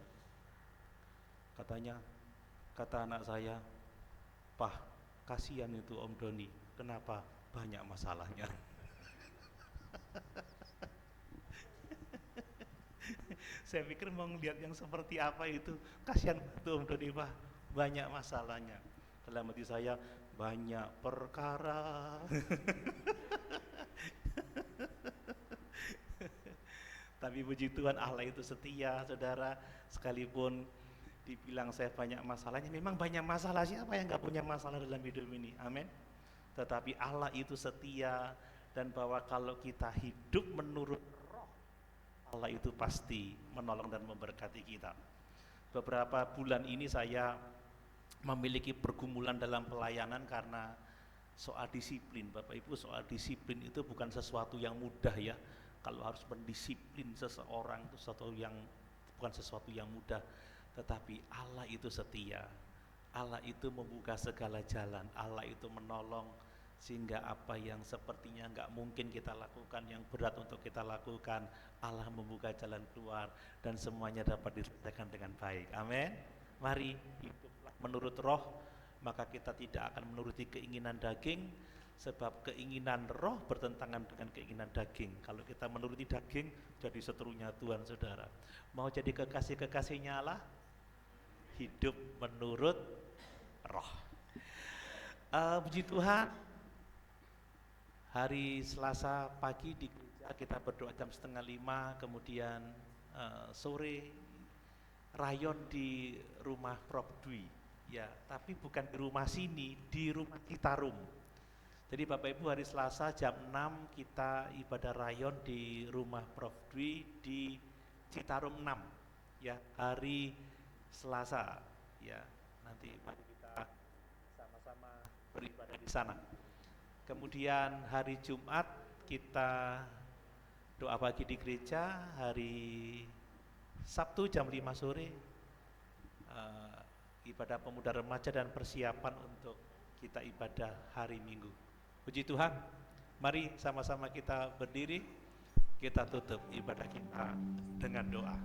S9: Kata anak saya, Pak, kasihan itu Om Doni. Kenapa? Banyak masalahnya. Saya pikir mau ngeliat yang seperti apa itu. Kasihan itu Om Doni, Pak, banyak masalahnya. Dalam hati saya, banyak perkara. Tapi puji Tuhan, Allah itu setia, saudara. Sekalipun dibilang saya banyak masalahnya, memang banyak masalah. Siapa yang gak punya masalah dalam hidup ini? Amin. Tetapi Allah itu setia, dan bahwa kalau kita hidup menurut roh, Allah itu pasti menolong dan memberkati kita. Beberapa bulan ini saya memiliki pergumulan dalam pelayanan karena soal disiplin. Bapak Ibu, soal disiplin itu bukan sesuatu yang mudah ya. Kalau harus mendisiplin seseorang itu bukan sesuatu yang mudah. Tetapi Allah itu setia, Allah itu membuka segala jalan, Allah itu menolong, sehingga apa yang sepertinya nggak mungkin kita lakukan, yang berat untuk kita lakukan, Allah membuka jalan keluar dan semuanya dapat diselesaikan dengan baik. Amin. Mari hiduplah menurut roh, maka kita tidak akan menuruti keinginan daging, sebab keinginan roh bertentangan dengan keinginan daging. Kalau kita menuruti daging, jadi seterunya Tuhan, saudara. Mau jadi kekasih-kekasihnya Allah, hidup menurut roh. Puji Tuhan, hari Selasa pagi di gereja kita berdoa jam 4:30, kemudian sore rayon di rumah Prof Dwi, ya, tapi bukan di rumah sini, di rumah Citarum. Jadi Bapak Ibu, hari Selasa jam 6 kita ibadah rayon di rumah Prof Dwi di Citarum 6, ya, hari Selasa, ya. Nanti mari kita sama-sama beribadah di sana. Kemudian hari Jumat kita doa pagi di gereja, hari Sabtu jam 5 sore ibadah pemuda remaja dan persiapan untuk kita ibadah hari Minggu. Puji Tuhan, mari sama-sama kita berdiri, kita tutup ibadah kita dengan doa.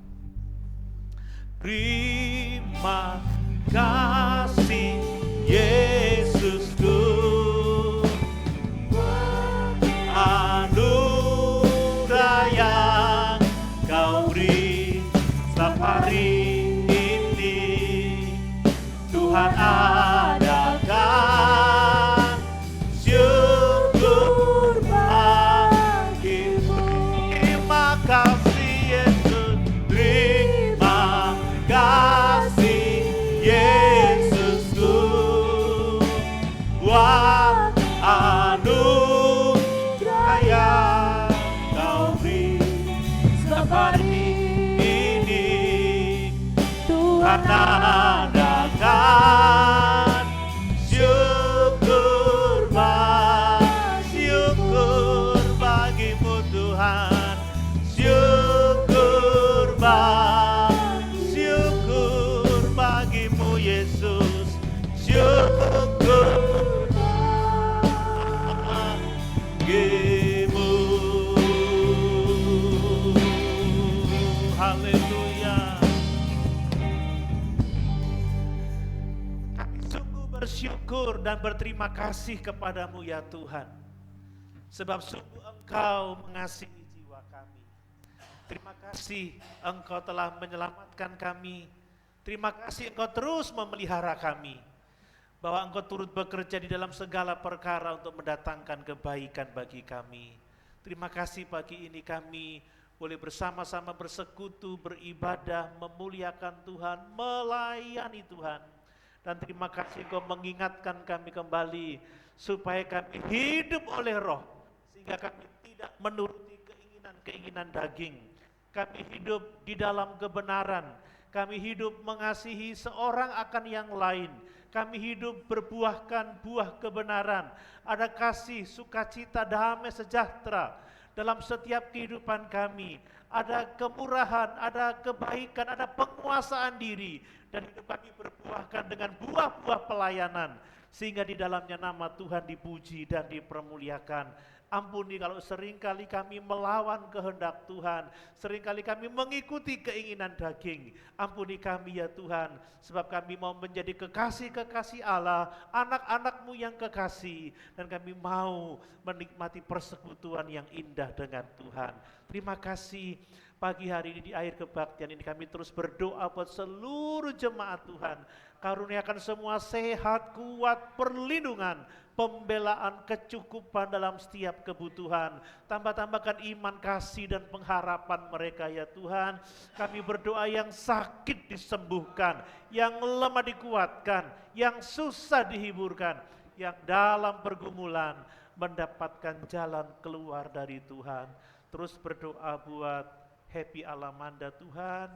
S9: Terima kasih Yesusku, anugerah Setiap hari ini Tuhan adakan syukur bagimu. Terima kasih Yesus, terima kasih Yesusku buat anugerah yang Kau beri. Setiap hari ini Tuhan adakan syukur bagimu Tuhan, syukur bagimu Yesus, syukur bagimu. Haleluya. Kami sungguh bersyukur dan berterima kasih kepadamu ya Tuhan, sebab sungguh Engkau mengasihi jiwa kami. Terima kasih Engkau telah menyelamatkan kami. Terima kasih Engkau terus memelihara kami, bahwa Engkau turut bekerja di dalam segala perkara untuk mendatangkan kebaikan bagi kami. Terima kasih pagi ini kami boleh bersama-sama bersekutu, beribadah, memuliakan Tuhan, melayani Tuhan. Dan terima kasih Engkau mengingatkan kami kembali supaya kami hidup oleh Roh, sehingga kami tidak menuruti keinginan daging. Kami hidup di dalam kebenaran, kami hidup mengasihi seorang akan yang lain, kami hidup berbuahkan buah kebenaran, ada kasih, sukacita, damai, sejahtera dalam setiap kehidupan kami, ada kemurahan, ada kebaikan, ada penguasaan diri, dan hidup kami berbuahkan dengan buah-buah pelayanan, sehingga di dalamnya nama Tuhan dipuji dan dipermuliakan. Ampuni kalau seringkali kami melawan kehendak Tuhan, seringkali kami mengikuti keinginan daging. Ampuni kami ya Tuhan, sebab kami mau menjadi kekasih-kekasih Allah, anak-anak-Mu yang kekasih, dan kami mau menikmati persekutuan yang indah dengan Tuhan. Terima kasih. Pagi hari ini di akhir kebaktian ini kami terus berdoa buat seluruh jemaat Tuhan. Karuniakan semua sehat, kuat, perlindungan, pembelaan, kecukupan dalam setiap kebutuhan. Tambah-tambahkan iman, kasih, dan pengharapan mereka ya Tuhan. Kami berdoa yang sakit disembuhkan, yang lemah dikuatkan, yang susah dihiburkan, yang dalam pergumulan mendapatkan jalan keluar dari Tuhan. Terus berdoa buat Happy Alamanda Tuhan.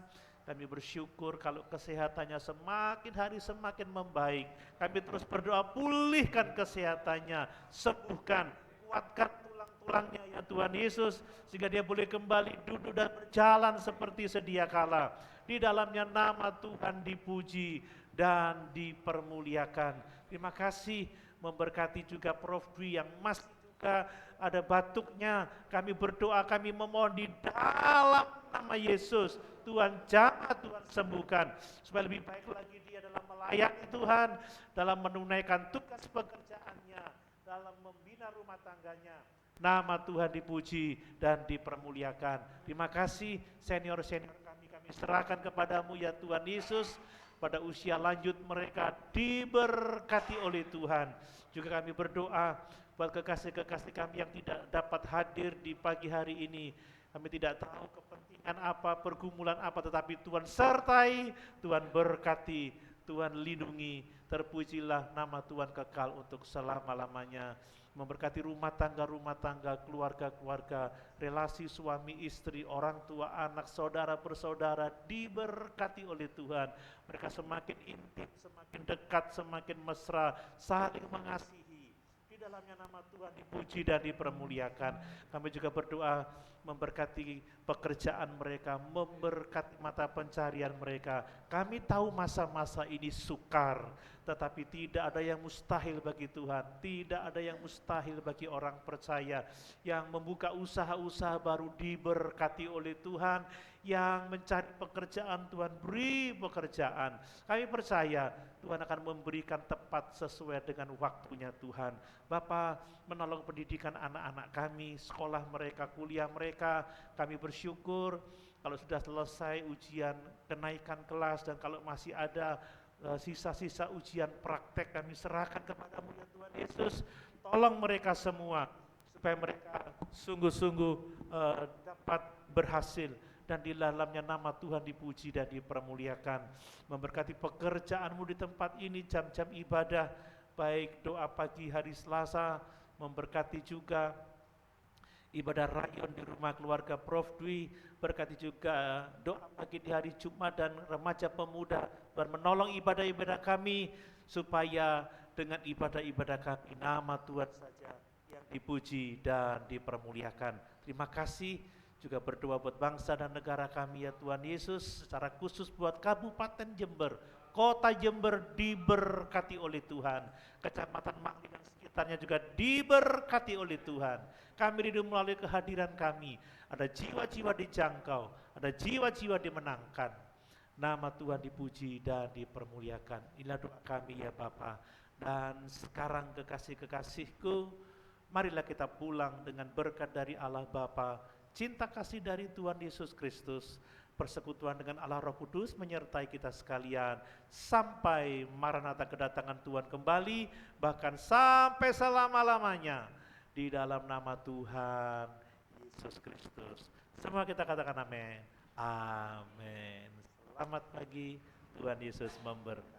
S9: Kami bersyukur kalau kesehatannya semakin hari semakin membaik. Kami terus berdoa pulihkan kesehatannya, sembuhkan, kuatkan tulang-tulangnya ya Tuhan Yesus, sehingga dia boleh kembali duduk dan berjalan seperti sedia kala. Di dalamnya nama Tuhan dipuji dan dipermuliakan. Terima kasih, memberkati juga Prof Dwi yang masih juga ada batuknya. Kami berdoa, kami memohon di dalam nama Yesus, Tuhan jamah, Tuhan sembuhkan, supaya lebih baik lagi dia dalam melayani Tuhan, dalam menunaikan tugas pekerjaannya, dalam membina rumah tangganya. Nama Tuhan dipuji dan dipermuliakan. Terima kasih senior-senior kami serahkan kepadamu ya Tuhan Yesus. Pada usia lanjut mereka diberkati oleh Tuhan. Juga kami berdoa buat kekasih-kekasih kami yang tidak dapat hadir di pagi hari ini. Kami tidak tahu kepentingan apa, pergumulan apa, tetapi Tuhan sertai, Tuhan berkati, Tuhan lindungi. Terpujilah nama Tuhan kekal untuk selama-lamanya. Memberkati rumah tangga, keluarga-keluarga, relasi suami istri, orang tua, anak, saudara, bersaudara, diberkati oleh Tuhan. Mereka semakin intim, semakin dekat, semakin mesra, saling mengasihi. Di dalamnya nama Tuhan dipuji dan dipermuliakan. Kami juga berdoa memberkati pekerjaan mereka, memberkati mata pencarian mereka. Kami tahu masa-masa ini sukar, tetapi tidak ada yang mustahil bagi Tuhan, tidak ada yang mustahil bagi orang percaya. Yang membuka usaha-usaha baru diberkati oleh Tuhan, yang mencari pekerjaan Tuhan beri pekerjaan. Kami percaya Tuhan akan memberikan tepat sesuai dengan waktunya Tuhan. Bapa, menolong pendidikan anak-anak kami, sekolah mereka, kuliah mereka. Kami bersyukur
S8: kalau sudah selesai ujian kenaikan kelas dan kalau masih ada sisa-sisa ujian praktek, kami serahkan kepadamu ya Tuhan Yesus. Tolong mereka semua supaya mereka sungguh-sungguh dapat berhasil dan di dalamnya nama Tuhan dipuji dan dipermuliakan. Memberkati pekerjaanmu di tempat ini, jam-jam ibadah, baik doa pagi hari Selasa, memberkati juga ibadah rayon di rumah keluarga Prof. Dwi, berkati juga doa pagi di hari Jumat dan remaja pemuda, dan menolong ibadah-ibadah kami, supaya dengan ibadah-ibadah kami, nama Tuhan saja yang dipuji dan dipermuliakan. Terima kasih, juga berdoa buat bangsa dan negara kami ya Tuhan Yesus, secara khusus buat Kabupaten Jember, Kota Jember diberkati oleh Tuhan, Kecamatan Makli dan sekitarnya juga diberkati oleh Tuhan. Kami rindu melalui kehadiran kami, ada jiwa-jiwa dijangkau, ada jiwa-jiwa dimenangkan. Nama Tuhan dipuji dan dipermuliakan. Inilah doa kami ya Bapa. Dan sekarang kekasih-kekasihku, marilah kita pulang dengan berkat dari Allah Bapa, cinta kasih dari Tuhan Yesus Kristus, persekutuan dengan Allah Roh Kudus menyertai kita sekalian sampai Maranatha kedatangan Tuhan kembali, bahkan sampai selama-lamanya, di dalam nama Tuhan Yesus Kristus. Semua kita katakan amin. Amin. Selamat pagi, Tuhan Yesus memberkati.